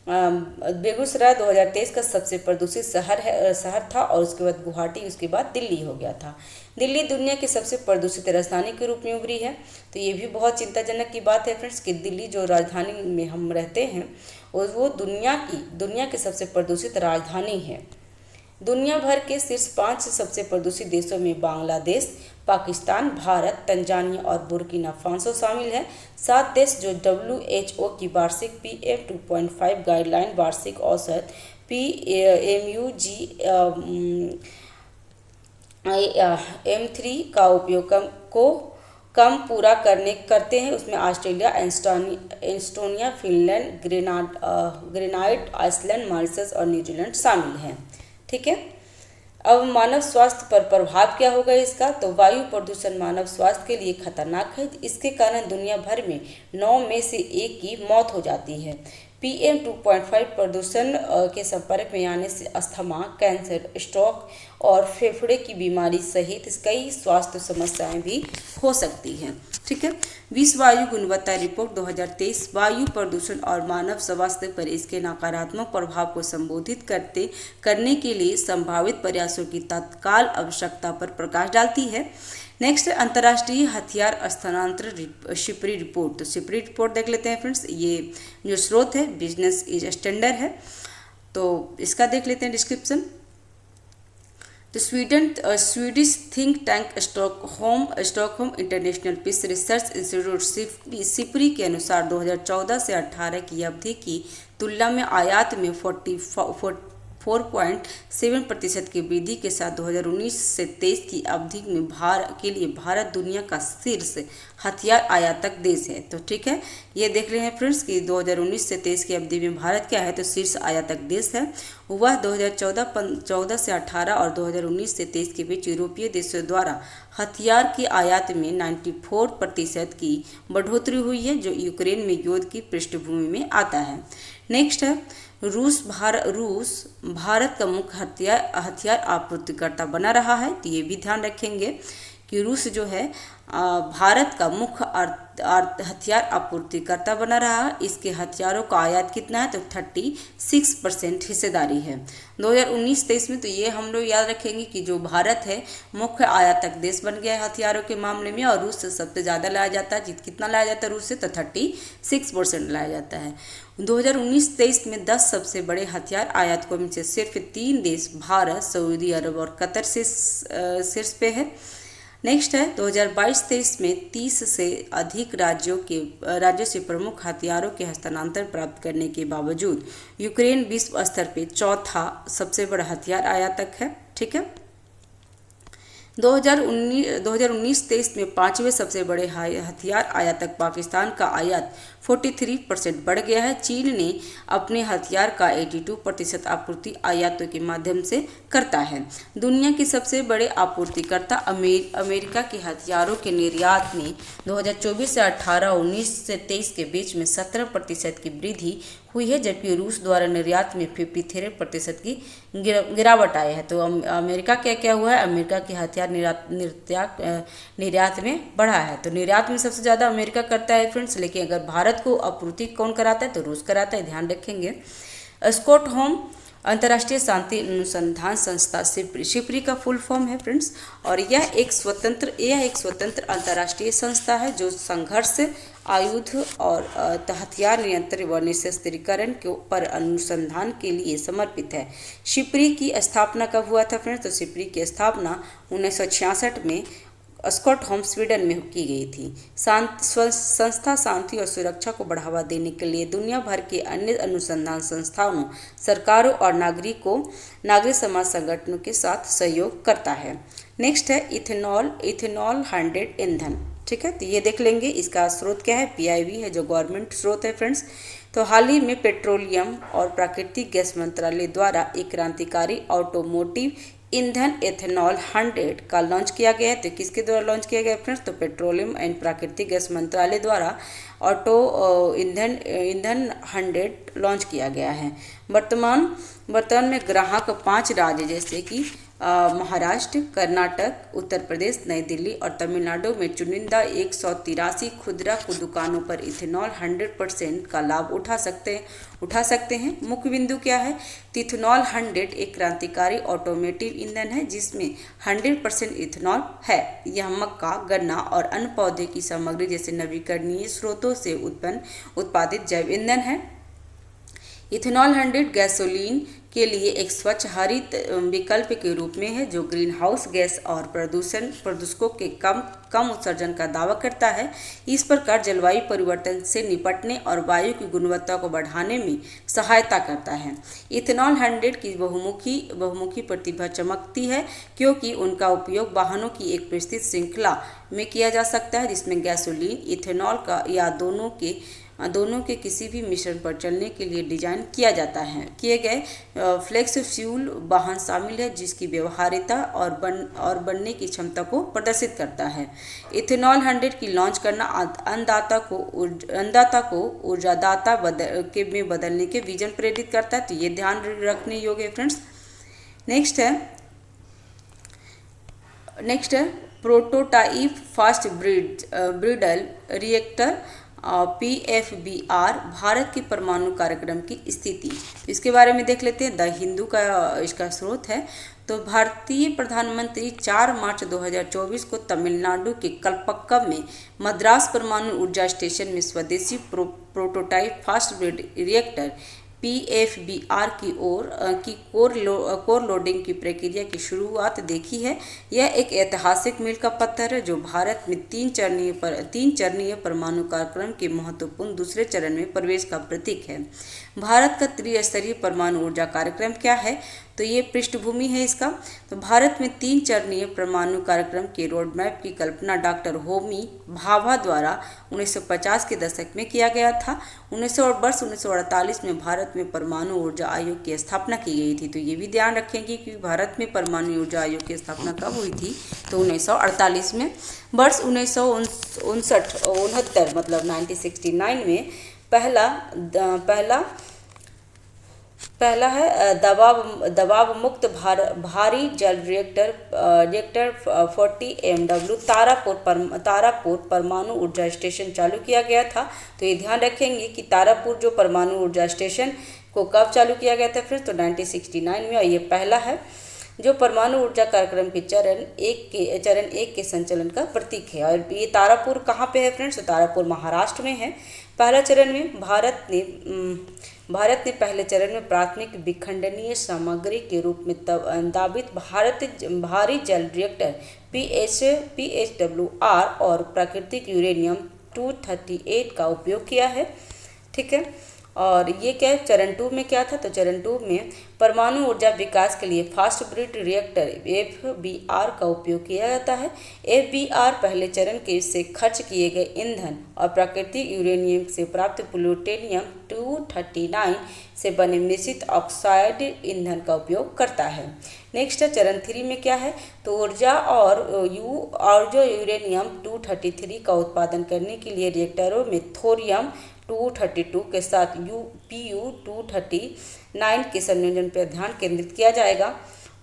बेगूसराय 2023 का सबसे प्रदूषित शहर था, और उसके बाद गुवाहाटी, उसके बाद दिल्ली हो गया था। दिल्ली दुनिया की सबसे प्रदूषित राजधानी के रूप में उभरी है। तो ये भी बहुत चिंताजनक की बात है फ्रेंड्स कि दिल्ली जो राजधानी में हम रहते हैं वो दुनिया की सबसे प्रदूषित राजधानी है। दुनिया भर के शीर्ष 5 सबसे प्रदूषित देशों में बांग्लादेश, पाकिस्तान, भारत, तंजानिया और बुर्किना फासो शामिल हैं। 7 देश जो WHO की वार्षिक PM 2.5 गाइडलाइन वार्षिक औसत PMUG M3 का उपयोग कम पूरा करते हैं। उसमें Australia, Estonia, Finland, Grenada, Iceland, Mauritius और न्यूजीलैंड शामिल हैं। ठीक है, अब मानव स्वास्थ्य पर प्रभाव क्या होगा इसका? तो वायु प्रदूषण मानव स्वास्थ्य के लिए खतरनाक है। इसके कारण दुनिया भर में 9 में से 1 की मौत हो जाती है। PM 2.5 प्रदूषण के संपर्क में आने से अस्थमा, कैंसर, स्ट्रोक और फेफड़े की बीमारी सहित कई स्वास्थ्य समस्याएं भी हो सकती हैं। ठीक है, विश्व वायु गुणवत्ता रिपोर्ट 2023 वायु प्रदूषण और मानव स्वास्थ्य पर इसके नकारात्मक प्रभाव को संबोधित करने के लिए संभावित प्रयासों की तत्काल आवश्यकता पर प्रकाश डालती है। नेक्स्ट, अंतर्राष्ट्रीय हथियार स्थानांतरण शिपरी रिपोर्ट। तो शिपरी रिपोर्ट देख लेते हैं फ्रेंड्स। ये जो स्रोत है बिजनेस इज स्टैंडर्ड है। तो इसका देख लेते हैं डिस्क्रिप्शन। तो Swedish think tank Stockholm International Peace Research Institute SIPRI के अनुसार 2014 से 18 की अवधि की तुलना में आयात में 4.7% की वृद्धि के साथ 2019 से 23 की अवधि में भारत दुनिया का शीर्ष हथियार आयातक देश है। तो ठीक है, ये देख रहे हैं फ्रेंड्स कि 2019 से 23 की अवधि में भारत क्या है, तो शीर्ष आयातक देश है। वह 2014 से 18 और 2019 से 23 के बीच यूरोपीय देशों द्वारा हथियार की आयात में 94% की बढ़ोतरी हुई है, जो यूक्रेन में युद्ध की पृष्ठभूमि में आता है। नेक्स्ट है रूस भारत का मुख्य हथियार आपूर्तिकर्ता बना रहा है। तो ये भी ध्यान रखेंगे कि रूस जो है भारत का मुख्य हथियार आपूर्तिकर्ता बना रहा है। इसके हथियारों का आयात कितना है, तो 36% हिस्सेदारी है 2019-23 में। तो ये हम लोग याद रखेंगे कि जो भारत है मुख्य आयातक देश बन गया है हथियारों के मामले में, और रूस से सबसे ज़्यादा लाया जाता है। कितना लाया जाता है रूस से, तो 36% लाया जाता है। 2019-23 में 10 सबसे बड़े हथियार आयातकों में से सिर्फ 3 देश भारत, सऊदी अरब और कतर से शीर्ष पे है। नेक्स्ट है 2022-23 में 30 से अधिक राज्यों से प्रमुख हथियारों के हस्तांतरण प्राप्त करने के बावजूद यूक्रेन विश्व स्तर पे चौथा सबसे बड़ा हथियार आयातक है। ठीक है, 2019-23 में 5वें सबसे बड़े हथियार आयातक पाकिस्तान का आयात 43% बढ़ गया है। चीन ने अपने हथियार का 82% आपूर्ति आयातों के माध्यम से करता है। दुनिया के सबसे बड़े आपूर्तिकर्ता अमेरिका के हथियारों के निर्यात में 2024 से 18 और 19 से 23 के बीच में 17% की वृद्धि हुई है, जबकि रूस द्वारा निर्यात में 53% की गिरावट आई है। तो अमेरिका क्या क्या हुआ है, अमेरिका के हथियार निर्यात में बढ़ा है। तो निर्यात में सबसे ज़्यादा अमेरिका करता है फ्रेंड्स, लेकिन अगर भारत को आपूर्ति कौन कराता है, तो रूस कराता है, ध्यान रखेंगे। स्टॉकहोम अंतर्राष्ट्रीय शांति अनुसंधान संस्था सिपरी का फुल फॉर्म है फ्रेंड्स, और यह एक स्वतंत्र अंतर्राष्ट्रीय संस्था है जो संघर्ष, आयुध और हथियार नियंत्रण व निशस्त्रीकरण के पर अनुसंधान के लिए समर्पित है। सिपरी की स्थापना कब हुआ था फ्रेंड्स, तो सिपरी की स्थापना 1966 में स्टॉकहोम स्वीडन में की गई थी। संस्था शांति और सुरक्षा को बढ़ावा देने के लिए दुनिया भर के अन्य अनुसंधान संस्थानों, सरकारों और नागरिक समाज संगठनों के साथ सहयोग करता है। नेक्स्ट है इथेनॉल 100 ईंधन। ठीक है, तो ये देख लेंगे इसका स्रोत क्या है, PIB है जो गवर्नमेंट स्रोत है फ्रेंड्स। तो हाल ही में पेट्रोलियम और प्राकृतिक गैस मंत्रालय द्वारा एक क्रांतिकारी ऑटोमोटिव ईंधन इथेनॉल 100 का लॉन्च किया गया है। तो किसके द्वारा लॉन्च किया गया फ्रेंड्स, तो पेट्रोलियम एंड प्राकृतिक गैस मंत्रालय द्वारा ईंधन 100 लॉन्च किया गया है। वर्तमान में ग्राहक 5 राज्य जैसे कि महाराष्ट्र, कर्नाटक, उत्तर प्रदेश, नई दिल्ली और तमिलनाडु में चुनिंदा 183 खुदरा दुकानों पर इथेनॉल 100% का लाभ उठा सकते हैं। मुख्य बिंदु क्या है, इथेनॉल 100 एक क्रांतिकारी ऑटोमोटिव ईंधन है जिसमें 100% इथेनॉल है। यह मक्का, गन्ना और अन्य पौधे की सामग्री जैसे नवीकरणीय स्रोतों से उत्पादित जैव ईंधन है। इथेनॉल 100 गैसोलीन के लिए एक स्वच्छ हरित विकल्प के रूप में है जो ग्रीन हाउस गैस और प्रदूषकों के कम उत्सर्जन का दावा करता है। इस प्रकार जलवायु परिवर्तन से निपटने और वायु की गुणवत्ता को बढ़ाने में सहायता करता है। इथेनॉल 100 की बहुमुखी प्रतिभा चमकती है क्योंकि उनका उपयोग वाहनों की एक विस्तृत श्रृंखला में किया जा सकता है जिसमें गैसोलीन, इथेनॉल का या दोनों के किसी भी मिश्रण पर चलने के लिए डिजाइन किया जाता है। किए गए फ्लेक्स फ्यूल वाहन शामिल है जिसकी व्यवहार्यता और बनने की क्षमता को प्रदर्शित करता है। इथेनॉल 100 की लॉन्च करना अन्नदाता को ऊर्जादाता में बदलने के विजन प्रेरित करता है। तो ये ध्यान रखने योग्य है फ्रेंड्स। नेक्स्ट है prototype fast bridle reactor PFBR Bharat के परमाणु कार्यक्रम की स्थिति, इसके बारे में देख लेते हैं। द हिंदू का इसका स्रोत है। तो भारतीय प्रधानमंत्री 4 मार्च 2024 को तमिलनाडु के कलपक्कम में मद्रास परमाणु ऊर्जा स्टेशन में स्वदेशी prototype fast breed reactor PFBR की कोर लोडिंग की प्रक्रिया की शुरुआत देखी है। यह एक ऐतिहासिक मील का पत्थर है जो भारत में तीन चरणीय परमाणु कार्यक्रम के महत्वपूर्ण दूसरे चरण में प्रवेश का प्रतीक है। भारत का त्रिस्तरीय परमाणु ऊर्जा कार्यक्रम क्या है? तो ये पृष्ठभूमि है इसका। तो भारत में तीन चरणीय परमाणु कार्यक्रम के रोडमैप की कल्पना डॉक्टर होमी भाभा द्वारा 1950 के दशक में किया गया था। 1948 में भारत में परमाणु ऊर्जा आयोग की स्थापना की गई थी। तो ये भी ध्यान रखेंगे कि भारत में परमाणु ऊर्जा आयोग की स्थापना कब हुई थी? तो 1948 में। वर्ष 1969 मतलब 1969 में पहला है दबाव मुक्त भारी जल रिएक्टर 40 MW तारापुर परमाणु ऊर्जा स्टेशन चालू किया गया था। तो ये ध्यान रखेंगे कि तारापुर जो परमाणु ऊर्जा स्टेशन को कब चालू किया गया था फ्रेंड्स? तो 1969 में। और ये पहला है जो परमाणु ऊर्जा कार्यक्रम के चरण एक के संचालन का प्रतीक है। और ये तारापुर कहाँ पे है फ्रेंड्स? तो तारापुर महाराष्ट्र में है। पहला चरण में भारत ने पहले चरण में प्राथमिक विखंडनीय सामग्री के रूप में दाबित भारी जल रिएक्टर PHWR और प्राकृतिक यूरेनियम 238 का उपयोग किया है। ठीक है। और ये क्या है? चरण 2 में क्या था? तो चरण 2 में परमाणु ऊर्जा विकास के लिए फास्ट ब्रिड रिएक्टर FBR का उपयोग किया जाता है। FBR पहले चरण के से खर्च किए गए ईंधन और प्राकृतिक यूरेनियम से प्राप्त प्लूटोनियम 239 से बने मिश्रित ऑक्साइड ईंधन का उपयोग करता है। नेक्स्ट है चरण 3 में क्या है? तो ऊर्जा और जो यूरेनियम 233 का उत्पादन करने के लिए रिएक्टरों में थोरियम 232 के साथ Pu 239 के संयोजन पर ध्यान केंद्रित किया जाएगा।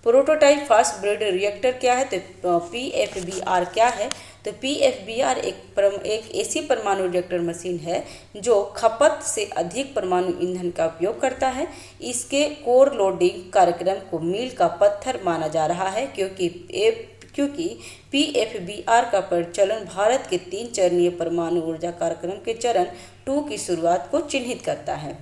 प्रोटोटाइप फास्ट ब्रिड रिएक्टर क्या है? तो PFBR क्या है? तो PFBR एक ऐसी परमाणु रिएक्टर मशीन है जो खपत से अधिक परमाणु ईंधन का उपयोग करता है। इसके कोर लोडिंग कार्यक्रम को मील का पत्थर माना जा रहा है क्योंकि PFBR का परिचालन भारत के तीन चरणीय परमाणु ऊर्जा कार्यक्रम के चरण 2 की शुरुआत को चिन्हित करता है।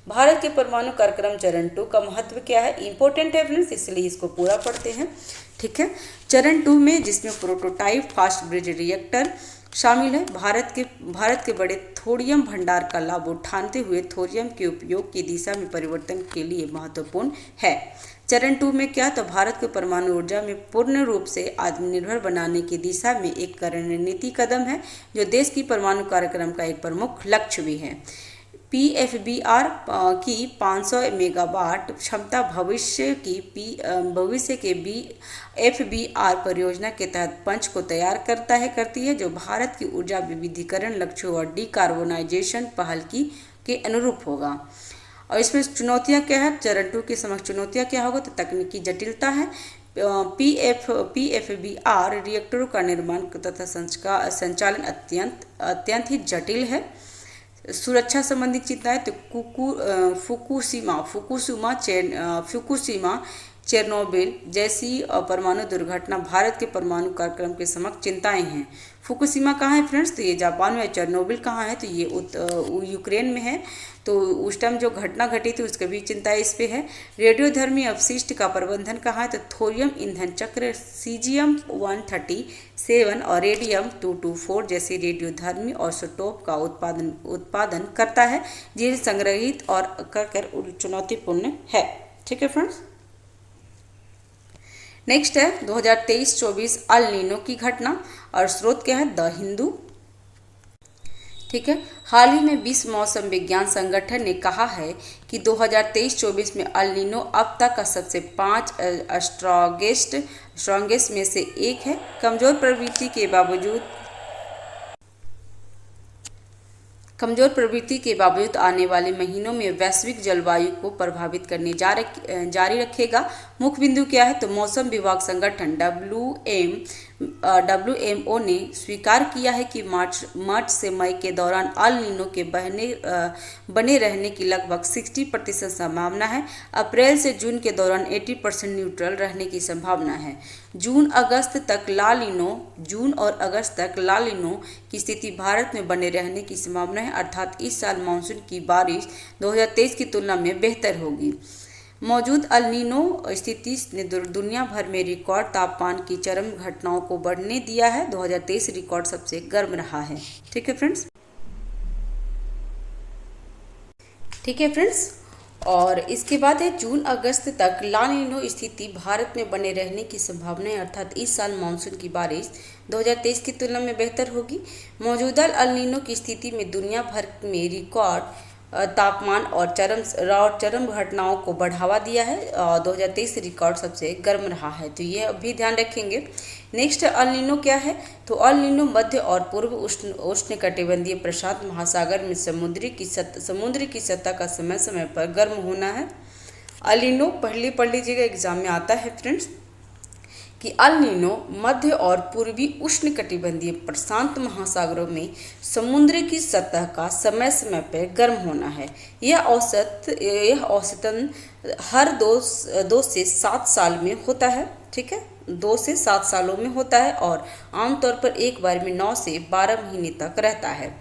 भारत के परमाणु कार्यक्रम चरण 2 का महत्व क्या है? इंपॉर्टेंट है फ्रेंड्स, इसलिए इसको पूरा पढ़ते हैं। ठीक है। चरण 2 में जिसमें प्रोटोटाइप फास्ट ब्रिज रिएक्टर शामिल है। भारत के बड़े थोरियम भंडार का लाभ उठाते हुए थोरियम के उपयोग की दिशा में परिवर्तन के लिए महत्वपूर्ण है। चरण 2 में क्या? तो भारत को परमाणु ऊर्जा में पूर्ण रूप से आत्मनिर्भर बनाने की दिशा में एक रणनीति कदम है जो देश की परमाणु कार्यक्रम का एक प्रमुख लक्ष्य भी है। PFBR की 500 मेगावाट क्षमता भविष्य के FBR परियोजना के तहत पंच को तैयार करती है जो भारत की ऊर्जा विविधीकरण लक्ष्यों और डिकार्बोनाइजेशन पहल के अनुरूप होगा। और इसमें चुनौतियां क्या है? चरण 2 की समक्ष चुनौतियां क्या होगा? तो तकनीकी जटिलता है। PFBR रिएक्टरों का निर्माण तथा संचालन अत्यंत ही जटिल है। सुरक्षा संबंधी चिंताएं तो फुकुशिमा चेरनोबिल जैसी परमाणु दुर्घटना भारत के परमाणु कार्यक्रम के समक्ष चिंताएं हैं। फुकुशिमा कहाँ है फ्रेंड्स? तो ये जापान में। चेरनोबिल कहाँ है? तो ये यूक्रेन में है। तो उस टाइम जो घटना घटी थी उसकी भी चिंता इस पे है। रेडियोधर्मी अपशिष्ट का प्रबंधन कहाँ है? तो थोरियम ईंधन चक्र सीजियम 137 और रेडियम 224 जैसे रेडियोधर्मी आइसोटोप का उत्पादन करता है जिन्हें संग्रहित और कर चुनौतीपूर्ण है। ठीक है फ्रेंड्स। नेक्स्ट है 2023-24 अल नीनो की घटना और स्रोत क्या है? द हिंदू। ठीक है। हाल ही में विश्व मौसम विज्ञान संगठन ने कहा है कि 2023-24 में अल नीनो अब तक का सबसे 5 स्ट्रॉन्गेस्ट में से एक है। कमजोर प्रवृत्ति के बावजूद आने वाले महीनों में वैश्विक जलवायु को प्रभावित करने जारी रखेगा। मुख्य बिंदु क्या है? तो मौसम विभाग संगठन WMO ने स्वीकार किया है कि मार्च से मई के दौरान अल नीनो के बने रहने की लगभग 60% संभावना है। अप्रैल से जून के दौरान 80% न्यूट्रल रहने की संभावना है। जून और अगस्त तक ला नीनो की स्थिति भारत में बने रहने की संभावना है, अर्थात इस साल मानसून की बारिश 2023 की तुलना में बेहतर होगी। मौजूद अल नीनो स्थिति ने दुनिया भर में रिकॉर्ड तापमान की चरम घटनाओं को बढ़ने दिया है। 2023 रिकॉर्ड सबसे गर्म रहा है। ठीक है फ्रेंड्स, और इसके बाद है जून अगस्त तक ला नीनो स्थिति भारत में बने रहने की संभावना है, अर्थात इस साल मानसून की बारिश 2023 की तुलना में बेहतर होगी। मौजूदा अल नीनो की स्थिति में दुनिया भर में रिकॉर्ड तापमान और चरम घटनाओं को बढ़ावा दिया है। 2023 रिकॉर्ड सबसे गर्म रहा है, तो ये अभी ध्यान रखेंगे। नेक्स्ट अल नीनो क्या है, तो अल नीनो मध्य और पूर्व उष्णकटिबंधीय प्रशांत महासागर में समुद्र की सतह का समय समय पर गर्म होना है। अल नीनो पढ़ लीजिएगा, एग्जाम में आता है फ्रेंड्स कि अल नीनो मध्य और पूर्वी उष्णकटिबंधीय प्रशांत महासागरों में समुद्र की सतह का समय समय पर गर्म होना है। यह औसतन हर 2 से 7 साल में होता है। ठीक है, 2 से 7 सालों में होता है और आमतौर पर एक बार में 9 से 12 महीने तक रहता है।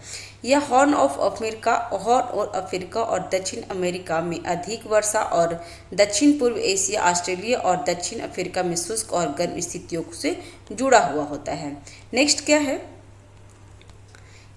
यह हॉर्न ऑफ अफ्रीका और दक्षिण अमेरिका में अधिक वर्षा और दक्षिण पूर्व एशिया, ऑस्ट्रेलिया और दक्षिण अफ्रीका में शुष्क और गर्म स्थितियों से जुड़ा हुआ होता है। नेक्स्ट क्या है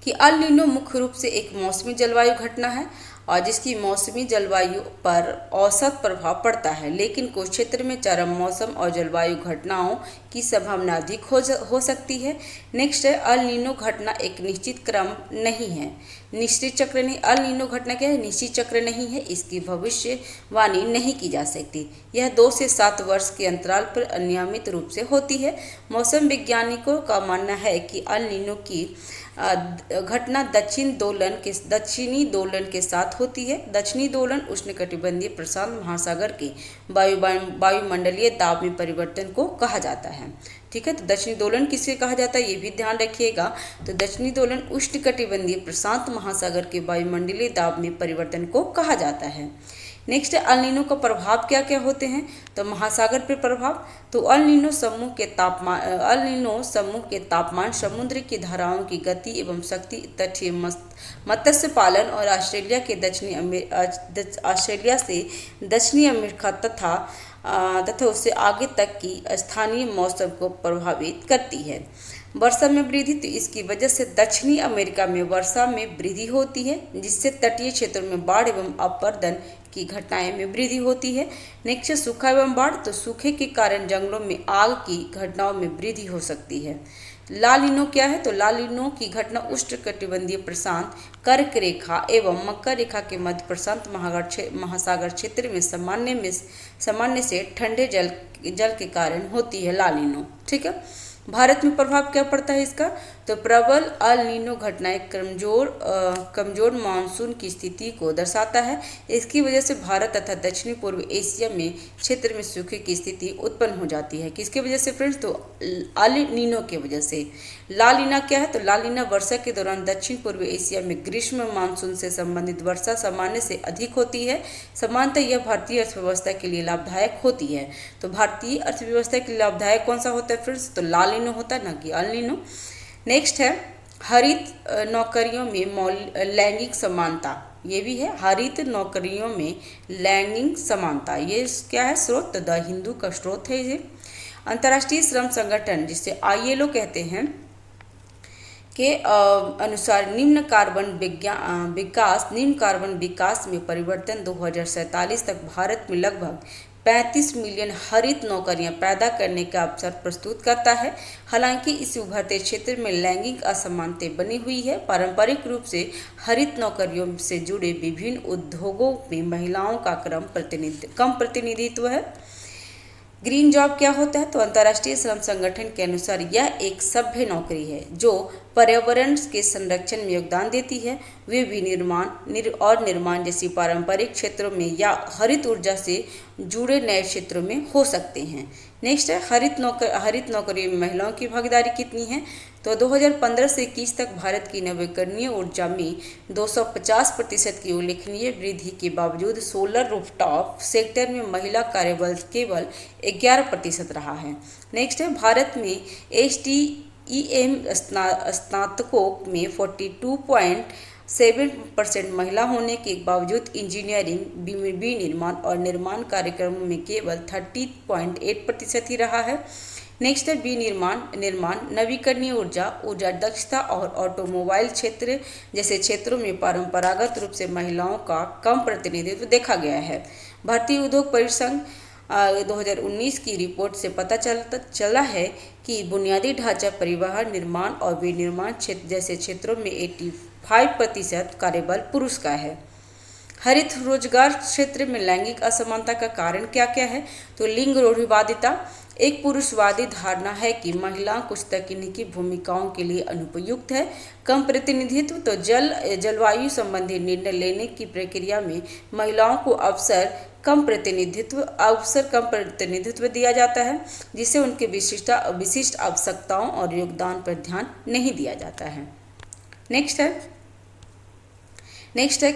कि अल नीनो मुख्य रूप से एक मौसमी जलवायु घटना है और जिसकी मौसमी जलवायु पर औसत प्रभाव पड़ता है, लेकिन कुछ क्षेत्र में चरम मौसम और जलवायु घटनाओं की संभावना अधिक हो सकती है। नेक्स्ट है अल नीनो घटना एक निश्चित क्रम नहीं है, निश्चित चक्र नहीं। अल नीनो घटना क्या है, निश्चित चक्र नहीं है, इसकी भविष्यवाणी नहीं की जा सकती। यह 2 से 7 वर्ष के अंतराल पर अनियमित रूप से होती है। मौसम वैज्ञानिकों का मानना है कि अल नीनो की घटना दक्षिणी दोलन के साथ होती है। दक्षिणी दोलन उष्णकटिबंधीय प्रशांत महासागर के वायुमंडलीय दाब में परिवर्तन को कहा जाता है। ठीक है, तो दक्षिणी दोलन किसे कहा जाता है ये भी ध्यान रखिएगा। तो दक्षिणी दोलन उष्णकटिबंधीय प्रशांत महासागर के वायुमंडलीय दाब में परिवर्तन को कहा जाता है। नेक्स्ट अल नीनो का प्रभाव क्या क्या होते हैं, तो महासागर पर प्रभाव, तो अल नीनो समूह के तापमान समुद्र की धाराओं की गति एवं शक्ति, तटीय मत्स्य पालन और ऑस्ट्रेलिया से दक्षिणी अमेरिका तथा उससे आगे तक की स्थानीय मौसम को प्रभावित करती है। वर्षा में वृद्धि, तो इसकी वजह से दक्षिणी अमेरिका में वर्षा में वृद्धि होती है, जिससे तटीय क्षेत्रों में बाढ़ एवं अपरदन की घटनाएं में वृद्धि होती है। नेक्स्ट सूखा एवं बाढ़, तो सूखे के कारण जंगलों में आग की घटनाओं में वृद्धि हो सकती है। ला नीनो क्या है, तो ला नीनो की घटना उष्णकटिबंधीय प्रशांत कर्क रेखा एवं मकर रेखा के मध्य प्रशांत महासागर क्षेत्र में सामान्य से ठंडे जल के कारण होती है ला नीनो। ठीक है, भारत में प्रभाव क्या पड़ता है इसका, तो प्रबल अल नीनो घटनाएं कमजोर मानसून की स्थिति को दर्शाता है। इसकी वजह से भारत तथा दक्षिणी पूर्व एशिया में क्षेत्र में सूखे की स्थिति उत्पन्न हो जाती है। किसके वजह से फ्रेंड्स, तो अल नीनो की वजह से। ला नीना क्या है, तो ला नीना वर्षा के दौरान दक्षिण पूर्व एशिया में ग्रीष्म मानसून से संबंधित वर्षा सामान्य से अधिक होती है। सामान्यतः यह भारतीय अर्थव्यवस्था के लिए लाभदायक होती है। तो भारतीय अर्थव्यवस्था के लिए लाभदायक कौन सा होता है फ्रेंड्स, तो ला नीनो होता है, ना कि अल नीनो। नेक्स्ट है हरित नौकरियों में लैंगिक समानता, ये भी है हरित नौकरियों में लैंगिक समानता। ये क्या है स्रोत, तो द हिंदू का स्रोत है ये। अंतर्राष्ट्रीय श्रम संगठन जिसे ILO कहते हैं के अनुसार निम्न कार्बन विकास में परिवर्तन 2047 तक भारत में लगभग 35 मिलियन हरित नौकरियां पैदा करने का अवसर प्रस्तुत करता है। हालांकि इस उभरते क्षेत्र में लैंगिक असमानता बनी हुई है। पारंपरिक रूप से हरित नौकरियों से जुड़े विभिन्न उद्योगों में महिलाओं का कम प्रतिनिधित्व है। ग्रीन जॉब क्या होता है, तो अंतर्राष्ट्रीय श्रम संगठन के अनुसार यह एक सभ्य नौकरी है जो पर्यावरण के संरक्षण में योगदान देती है। वे भी निर्माण जैसी पारंपरिक क्षेत्रों में या हरित ऊर्जा से जुड़े नए क्षेत्रों में हो सकते हैं। नेक्स्ट है हरित नौकरी में महिलाओं की भागीदारी कितनी है। तो 2015 से 21 तक भारत की नवीकरणीय ऊर्जा में 250% की उल्लेखनीय वृद्धि के बावजूद सोलर रूफटॉप सेक्टर में महिला कार्यबल केवल 11% रहा है। नेक्स्ट है भारत में STEM स्नातकों में 42.7% महिला होने के बावजूद इंजीनियरिंग, विनिर्माण और निर्माण कार्यक्रमों में केवल 30.8% ही रहा है। नेक्स्ट है निर्माण नवीकरणीय ऊर्जा दक्षता और ऑटोमोबाइल क्षेत्र जैसे क्षेत्रों में परंपरागत रूप से महिलाओं का कम प्रतिनिधित्व देखा गया है। भारतीय उद्योग परिसंघ 2019 की रिपोर्ट से पता चला है कि बुनियादी ढांचा, परिवहन, निर्माण और विनिर्माण क्षेत्र जैसे क्षेत्रों में 85% कार्यबल पुरुष का है। हरित रोजगार क्षेत्र में लैंगिक असमानता का कारण क्या क्या है। तो लिंग रूढ़िवादिता एक पुरुषवादी धारणा है कि महिला कुछ तकनीकी भूमिकाओं के लिए अनुपयुक्त है। कम प्रतिनिधित्व तो जलवायु संबंधी निर्णय लेने की प्रक्रिया में महिलाओं को कम प्रतिनिधित्व दिया जाता है, जिससे उनके विशिष्ट आवश्यकताओं और योगदान पर ध्यान नहीं दिया जाता है। नेक्स्ट है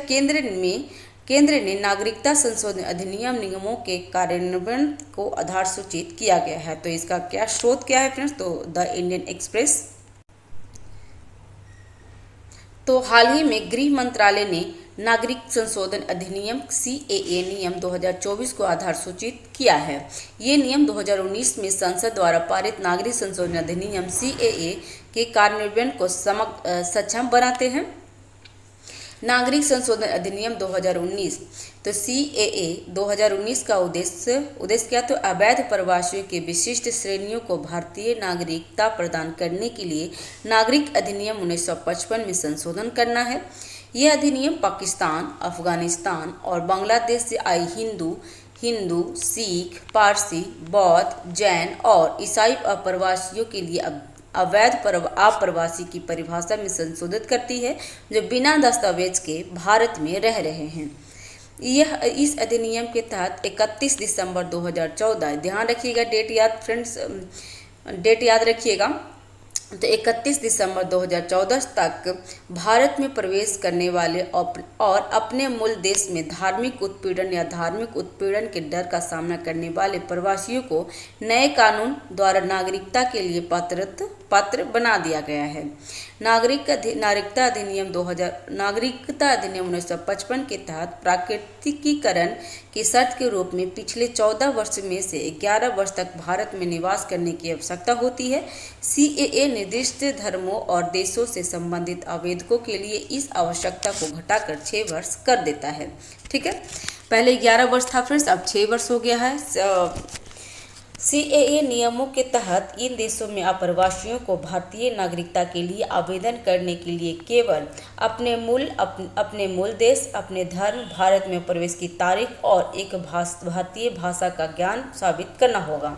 केंद्र ने नागरिकता संशोधन अधिनियम नियमों के कार्यान्वयन को आधार सूचित किया गया है। तो इसका क्या स्रोत क्या है फ्रेंड्स। तो द इंडियन एक्सप्रेस। तो हाल ही में गृह मंत्रालय ने नागरिक संशोधन अधिनियम CAA नियम 2024 को आधार सूचित किया है। ये नियम 2019 में संसद द्वारा पारित नागरिक संशोधन अधिनियम CAA के कार्यान्वयन को सक्षम बनाते हैं। नागरिक संशोधन अधिनियम 2019। तो CAA 2019 का उद्देश्य क्या। तो अवैध प्रवासियों के विशिष्ट श्रेणियों को भारतीय नागरिकता प्रदान करने के लिए नागरिक अधिनियम 1955 में संशोधन करना है। यह अधिनियम पाकिस्तान, अफगानिस्तान और बांग्लादेश से आई हिंदू, सिख, पारसी, बौद्ध, जैन और ईसाई अप्रवासियों के लिए अवैध अप्रवासी की परिभाषा में संशोधित करती है, जो बिना दस्तावेज के भारत में रह रहे हैं। इस अधिनियम के तहत 31 दिसंबर 2014, ध्यान रखिएगा डेट याद रखिएगा। तो 31 दिसंबर 2014 तक भारत में प्रवेश करने वाले और अपने मूल देश में धार्मिक उत्पीड़न या धार्मिक उत्पीड़न के डर का सामना करने वाले प्रवासियों को नए कानून द्वारा नागरिकता के लिए पात्र बना दिया गया है। नागरिकता अधिनियम 1955 के तहत प्राकृतिकीकरण की शर्त के रूप में पिछले 14 वर्ष में से 11 वर्ष तक भारत में निवास करने की आवश्यकता होती है। CAA निर्दिष्ट धर्मों और देशों से संबंधित आवेदकों के लिए इस आवश्यकता को घटाकर 6 वर्ष कर देता है। ठीक है, पहले 11 वर्ष था फ्रेंड्स, अब 6 वर्ष हो गया है। CAA नियमों के तहत इन देशों में अप्रवासियों को भारतीय नागरिकता के लिए आवेदन करने के लिए केवल अपने मूल देश, अपने धर्म, भारत में प्रवेश की तारीख और एक भारतीय भाषा का ज्ञान साबित करना होगा।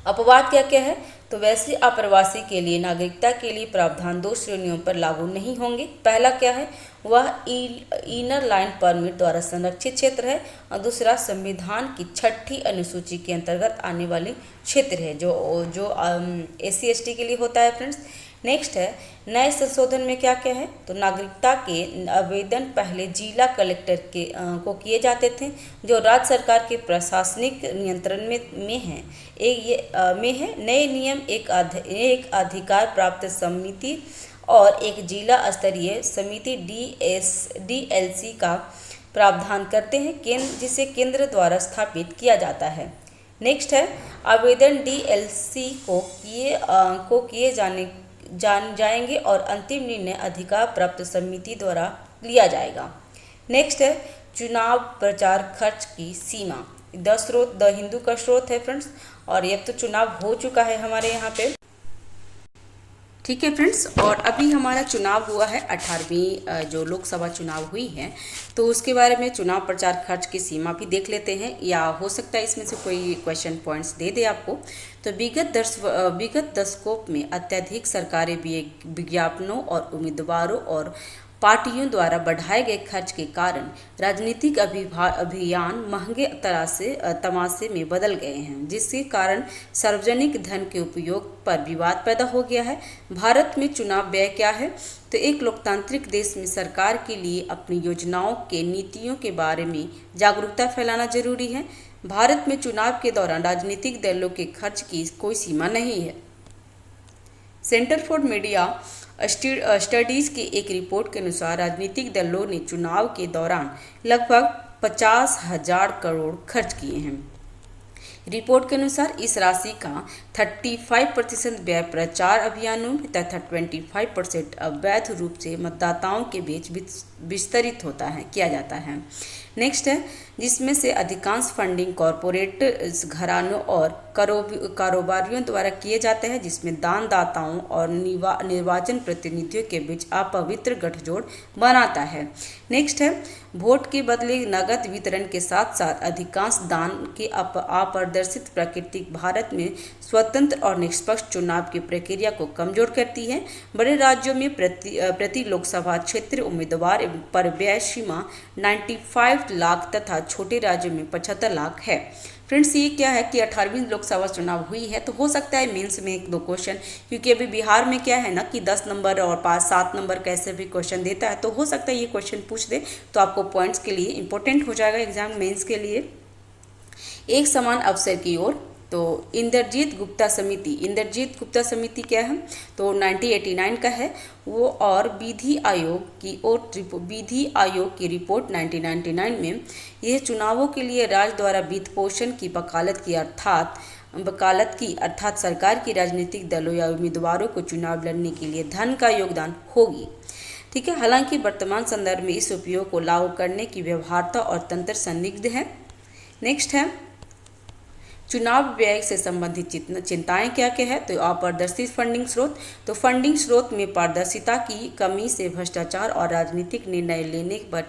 अपवाद क्या क्या है। तो वैसे अप्रवासी के लिए नागरिकता के लिए प्रावधान 2 श्रेणियों पर लागू नहीं होंगे। पहला क्या है, वह इनर लाइन परमिट द्वारा संरक्षित क्षेत्र है, और दूसरा संविधान की 6ठी अनुसूची के अंतर्गत आने वाले क्षेत्र है, जो SC ST के लिए होता है फ्रेंड्स। नेक्स्ट है, नए संशोधन में क्या क्या है। तो नागरिकता के आवेदन पहले जिला कलेक्टर को किए जाते थे, जो राज्य सरकार के प्रशासनिक नियंत्रण में है। नए नियम एक अधिकार प्राप्त समिति और एक जिला स्तरीय समिति DLC का प्रावधान करते हैं, जिसे केंद्र द्वारा स्थापित किया जाता है। नेक्स्ट है, आवेदन DLC को किए जाएंगे और अंतिम निर्णय अधिकार प्राप्त समिति द्वारा लिया जाएगा। नेक्स्ट है, चुनाव प्रचार खर्च की सीमा। द हिंदू का स्रोत है फ्रेंड्स, और ये तो चुनाव हो चुका है हमारे यहाँ पे। ठीक है फ्रेंड्स, और अभी हमारा चुनाव हुआ है 18वीं जो लोकसभा चुनाव हुई है, तो उसके बारे में चुनाव प्रचार खर्च की सीमा भी देख लेते हैं, या हो सकता है इसमें से कोई क्वेश्चन पॉइंट्स दे दे आपको। तो विगत दशकों में अत्यधिक सरकारी विज्ञापनों और उम्मीदवारों और पार्टियों द्वारा बढ़ाए गए खर्च के कारण राजनीतिक अभियान महंगे तमाशे में बदल गए हैं, जिसके कारण सार्वजनिक धन के उपयोग पर विवाद पैदा हो गया है। भारत में चुनाव व्यय क्या है? तो एक लोकतांत्रिक देश में सरकार के लिए अपनी योजनाओं के नीतियों के बारे में जागरूकता फैलाना जरूरी है। भारत में चुनाव के दौरान राजनीतिक दलों के खर्च की कोई सीमा नहीं है। सेंटर फॉर मीडिया स्टडीज की एक रिपोर्ट के अनुसार राजनीतिक दलों ने चुनाव के दौरान लगभग 50,000 करोड़ खर्च किए हैं। रिपोर्ट के अनुसार इस राशि का 35% व्यय प्रचार अभियानों में तथा 25% अवैध रूप से मतदाताओं के बीच विस्तरित किया जाता है। नेक्स्ट है, जिसमें से अधिकांश फंडिंग कॉरपोरेट घरानों और कारोबारियों द्वारा किए जाते हैं, जिसमें दानदाताओं और निर्वाचन प्रतिनिधियों के बीच अपवित्र गठजोड़ बनाता है। नेक्स्ट है, वोट के बदले नगद वितरण के साथ साथ अधिकांश दान की अपारदर्शित प्रकृति भारत में स्वतंत्र और निष्पक्ष चुनाव की प्रक्रिया को कमजोर करती है। बड़े राज्यों में प्रति लोकसभा क्षेत्र उम्मीदवार पर व्यय सीमा 95 लाख तथा छोटे राज्यों में 75 लाख है। फ्रेंड्स, ये क्या है कि 18वीं लोकसभा चुनाव हुई है, तो हो सकता है मेंस में 1-2 क्वेश्चन, क्योंकि अभी बिहार में क्या है ना कि 10 नंबर और 5-7 नंबर कैसे भी क्वेश्चन देता है, तो हो सकता है ये क्वेश्चन पूछ दे, तो आपको पॉइंट्स के लिए इंपॉर्टेंट हो जाएगा एग्जाम मेंस के लिए। एक समान अवसर की ओर, तो इंद्रजीत गुप्ता समिति क्या है? तो 1989 का है वो, और विधि आयोग की रिपोर्ट 1999 में यह चुनावों के लिए राज्य द्वारा वित्त पोषण की वकालत की अर्थात सरकार की राजनीतिक दलों या उम्मीदवारों को चुनाव लड़ने के लिए धन का योगदान होगी। ठीक है, हालांकि वर्तमान संदर्भ में इस उपयोग को लागू करने की व्यवहार्यता और तंत्र संदिग्ध है। नेक्स्ट है, चुनाव व्यय से संबंधित चिंताएं क्या क्या है? तो अपारदर्शी फंडिंग स्रोत, तो फंडिंग स्रोत में पारदर्शिता की कमी से भ्रष्टाचार और राजनीतिक निर्णय लेने पर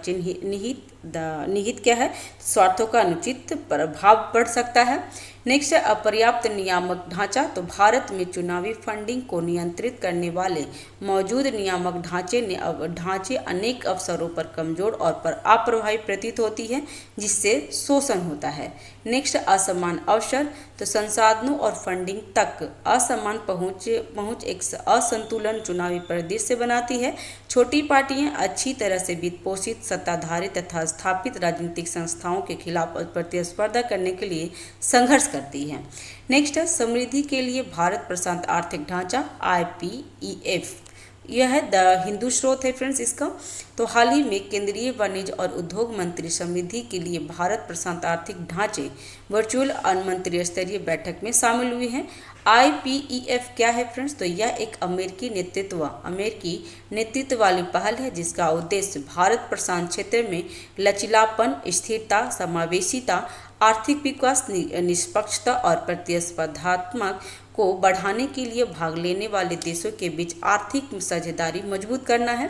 निहित क्या है? स्वार्थों का अनुचित प्रभाव पड़ सकता है। नेक्स्ट है, अपर्याप्त नियामक ढांचा, तो भारत में चुनावी फंडिंग को नियंत्रित करने वाले मौजूद नियामक ढांचे अनेक अवसरों पर कमजोर और अप्रभावी प्रतीत होती है, जिससे शोषण होता है। नेक्स्ट, असमान अवसर, तो संसाधनों और फंडिंग तक असमान पहुंच एक असंतुलन चुनावी परिदृश्य बनाती है। छोटी पार्टियां अच्छी तरह से वित्त पोषित सत्ताधारी तथा स्थापित राजनीतिक संस्थाओं के खिलाफ प्रतिस्पर्धा करने के लिए संघर्ष करती है। नेक्स्ट है, समृद्धि के लिए भारत प्रशांत आर्थिक ढांचा IPEF, यह है द हिंदू स्रोत है फ्रेंड्स इसका। तो हाल ही में केंद्रीय वाणिज्य और उद्योग मंत्री समृद्धि के लिए भारत प्रशांत आर्थिक ढांचे वर्चुअल मंत्री स्तरीय बैठक में शामिल हुए हैं। IPEF क्या है फ्रेंड्स? तो यह एक अमेरिकी नेतृत्व वाली पहल है, जिसका उद्देश्य भारत प्रशांत क्षेत्र में लचीलापन, स्थिरता, समावेशिता, आर्थिक विकास, निष्पक्षता और प्रतिस्पर्धात्मक को बढ़ाने के लिए भाग लेने वाले देशों के बीच आर्थिक साझेदारी मजबूत करना है।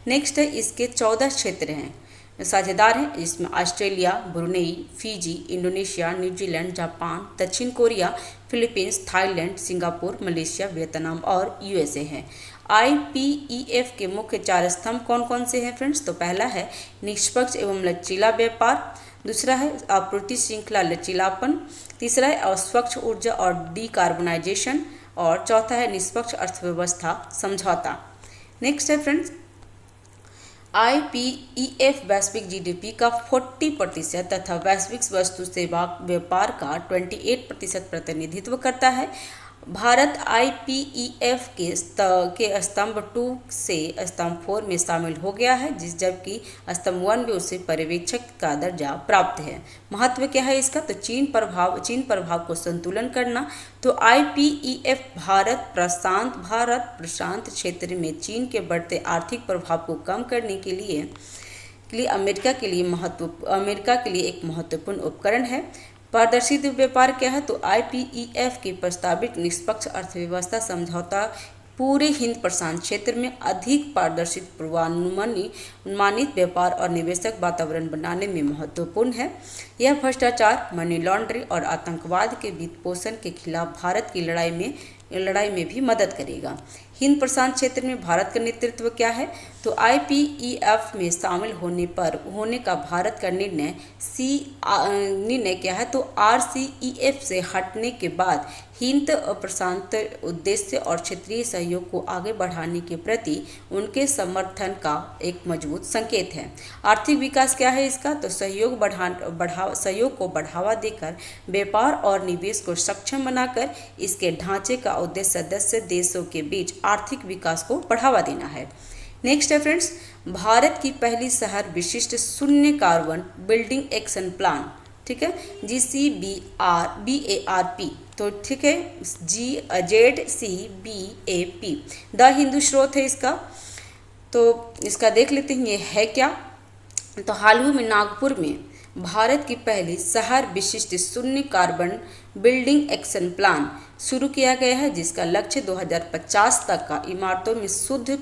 नेक्स्ट है, इसके 14 क्षेत्र हैं साझेदार हैं, जिसमें Australia, Brunei, Fiji, Indonesia, New Zealand, Japan, दक्षिण Korea, Philippines, Thailand, Singapore, Malaysia, Vietnam और USA है। IPEF के मुख्य 4 स्तंभ कौन कौन से हैं फ्रेंड्स? तो पहला है निष्पक्ष एवं लचीला व्यापार, दूसरा है आपूर्ति श्रृंखला लचीलापन, तीसरा है अस्वच्छ ऊर्जा और डिकार्बोनाइजेशन, और चौथा है निष्पक्ष अर्थव्यवस्था समझौता। नेक्स्ट है फ्रेंड्स, IPEF वैश्विक GDP का 40% तथा वैश्विक वस्तु सेवा व्यापार का 28% प्रतिनिधित्व करता है। भारत IPEF के स्तंभ 2 से स्तंभ 4 में शामिल हो गया है, जबकि स्तंभ 1 में उसे पर्यवेक्षक का दर्जा प्राप्त है। महत्व क्या है इसका? तो चीन प्रभाव को संतुलन करना। तो IPEF भारत प्रशांत क्षेत्र में चीन के बढ़ते आर्थिक प्रभाव को कम करने के लिए अमेरिका के लिए एक महत्वपूर्ण उपकरण है। पारदर्शी व्यापार क्या है? तो IPEF की प्रस्तावित निष्पक्ष अर्थव्यवस्था समझौता पूरे हिंद प्रशांत क्षेत्र में अधिक पारदर्शी, पूर्वानुमानित व्यापार और निवेशक वातावरण बनाने में महत्वपूर्ण है। यह भ्रष्टाचार, मनी लॉन्ड्रिंग और आतंकवाद के वित्त पोषण के खिलाफ भारत की लड़ाई में लड़ाई में भी मदद करेगा। हिंद प्रशांत क्षेत्र में भारत का नेतृत्व क्या है? तो IPEF में शामिल होने का भारत का निर्णय क्या है? तो RCEF से हटने के बाद हिंद प्रशांत उद्देश्य और क्षेत्रीय सहयोग को आगे बढ़ाने के प्रति उनके समर्थन का एक मजबूत संकेत है। आर्थिक विकास क्या है इसका? तो सहयोग को बढ़ावा देकर व्यापार और निवेश को सक्षम बनाकर इसके ढांचे का उद्देश्य सदस्य देशों के बीच आर्थिक विकास को बढ़ावा देना है। नेक्स्ट है फ्रेंड्स, भारत की पहली शहर विशिष्ट शून्य कार्बन बिल्डिंग एक्शन प्लान, ठीक है, GCBARP, तो ठीक है, ZCBAP द हिंदू स्रोत है इसका। तो इसका देख लेते हैं ये है क्या। तो हाल ही में नागपुर में भारत की पहली शहर विशिष्ट शून्य कार्बन बिल्डिंग एक्शन प्लान शुरू किया गया है, जिसका लक्ष्य 2050 तक का इमारतों में शुद्ध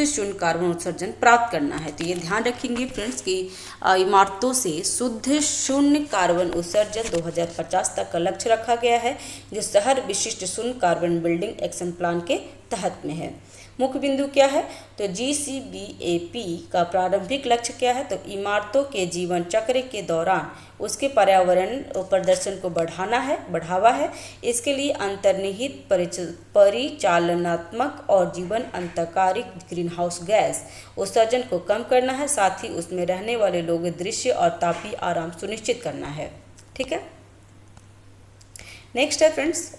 शून्य कार्बन उत्सर्जन प्राप्त करना है। तो ये ध्यान रखेंगे फ्रेंड्स कि इमारतों से शुद्ध शून्य कार्बन उत्सर्जन 2050 तक का लक्ष्य रखा गया है, जो शहर विशिष्ट शून्य कार्बन बिल्डिंग एक्शन प्लान के तहत में है। मुख्य बिंदु क्या है? तो GCBAP का प्रारंभिक लक्ष्य क्या है? तो इमारतों के जीवन चक्र के दौरान उसके पर्यावरण प्रदर्शन को बढ़ावा है। इसके लिए अंतर्निहित परिचालनात्मक और जीवन अंतःकारी ग्रीनहाउस गैस उत्सर्जन को कम करना है, साथ ही उसमें रहने वाले लोगों दृश्य और तापीय आराम सुनिश्चित करना है। ठीक है, नेक्स्ट है फ्रेंड्स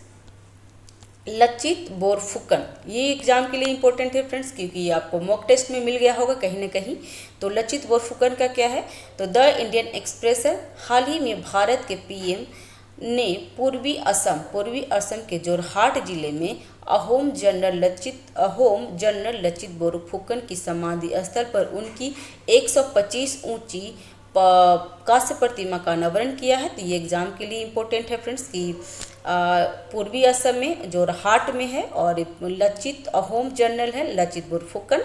लचित बोरफुकन। ये एग्जाम के लिए इंपॉर्टेंट है फ्रेंड्स, क्योंकि ये आपको मॉक टेस्ट में मिल गया होगा कहीं ना कहीं। तो लचित बोरफुकन का क्या है? तो द इंडियन एक्सप्रेस है। हाल ही में भारत के PM ने पूर्वी असम के जोरहाट जिले में अहोम जनरल लचित बोरफुकन की समाधि स्थल पर उनकी 125 ऊंची कांस्य प्रतिमा का अनावरण किया है। तो ये एग्जाम के लिए इम्पोर्टेंट है फ्रेंड्स कि पूर्वी असम में जोरहाट में है और लचित अहोम जनरल है लचित बोरफुकन।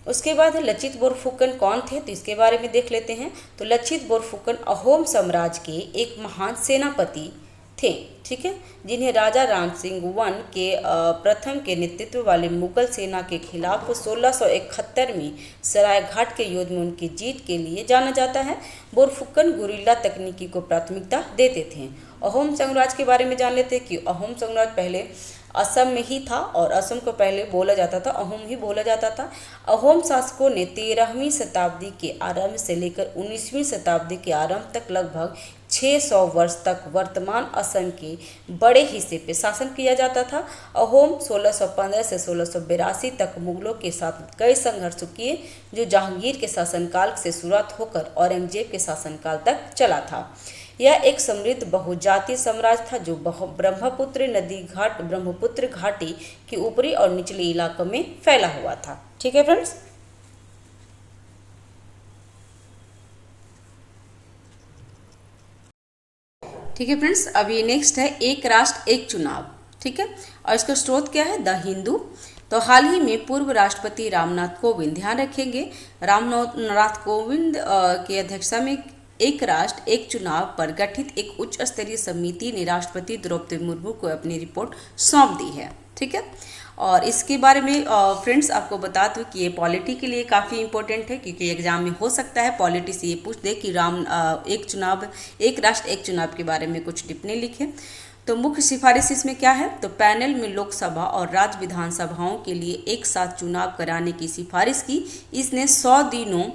उसके बाद लचित बोरफुकन कौन थे? तो इसके बारे में देख लेते हैं। तो लचित बोरफुकन अहोम साम्राज्य के एक महान सेनापति थे, ठीक है, जिन्हें राजा राम सिंह वन के प्रथम के नेतृत्व वाले मुगल सेना के खिलाफ 1671 में सरायघाट के युद्ध में उनकी जीत के लिए जाना जाता है। बोरफुकन गुरिल्ला तकनीकी को प्राथमिकता देते थे। अहोम साम्राज्य के बारे में जान लेते हैं कि अहोम साम्राज्य पहले असम में ही था और असम को पहले बोला जाता था, अहोम ही बोला जाता था। अहोम शासकों ने 13वीं शताब्दी के आरंभ से लेकर 19वीं शताब्दी के आरंभ तक लगभग 600 वर्ष तक वर्तमान असम के बड़े हिस्से पे शासन किया जाता था। अहोम 1615 से 1682 तक मुगलों के साथ कई संघर्ष किए, जो जहांगीर के शासनकाल से शुरुआत होकर औरंगजेब के शासनकाल तक चला था। यह एक समृद्ध बहुजातीय साम्राज्य था जो ब्रह्मपुत्र घाटी के ऊपरी और निचले इलाकों में फैला हुआ था। ठीक है फ्रेंड्स, अभी नेक्स्ट है एक राष्ट्र एक चुनाव। ठीक है, और इसका स्रोत क्या है? द हिंदू। तो हाल ही में पूर्व राष्ट्रपति रामनाथ कोविंद, ध्यान रखेंगे, रामनाथ कोविंद की अध्यक्षता में एक राष्ट्र एक चुनाव पर गठित एक उच्च स्तरीय समिति ने राष्ट्रपति द्रौपदी मुर्मू को अपनी रिपोर्ट सौंप दी है। ठीक है, और इसके बारे में फ्रेंड्स आपको बता दूं कि ये पॉलिटी के लिए काफ़ी इंपॉर्टेंट है, क्योंकि एग्जाम में हो सकता है पॉलिटी से ये पूछ दे कि एक राष्ट्र एक चुनाव के बारे में कुछ टिप्पणी लिखे। तो मुख्य सिफारिश इसमें क्या है? तो पैनल में लोकसभा और राज्य विधानसभाओं के लिए एक साथ चुनाव कराने की सिफारिश की। इसने 100 दिनों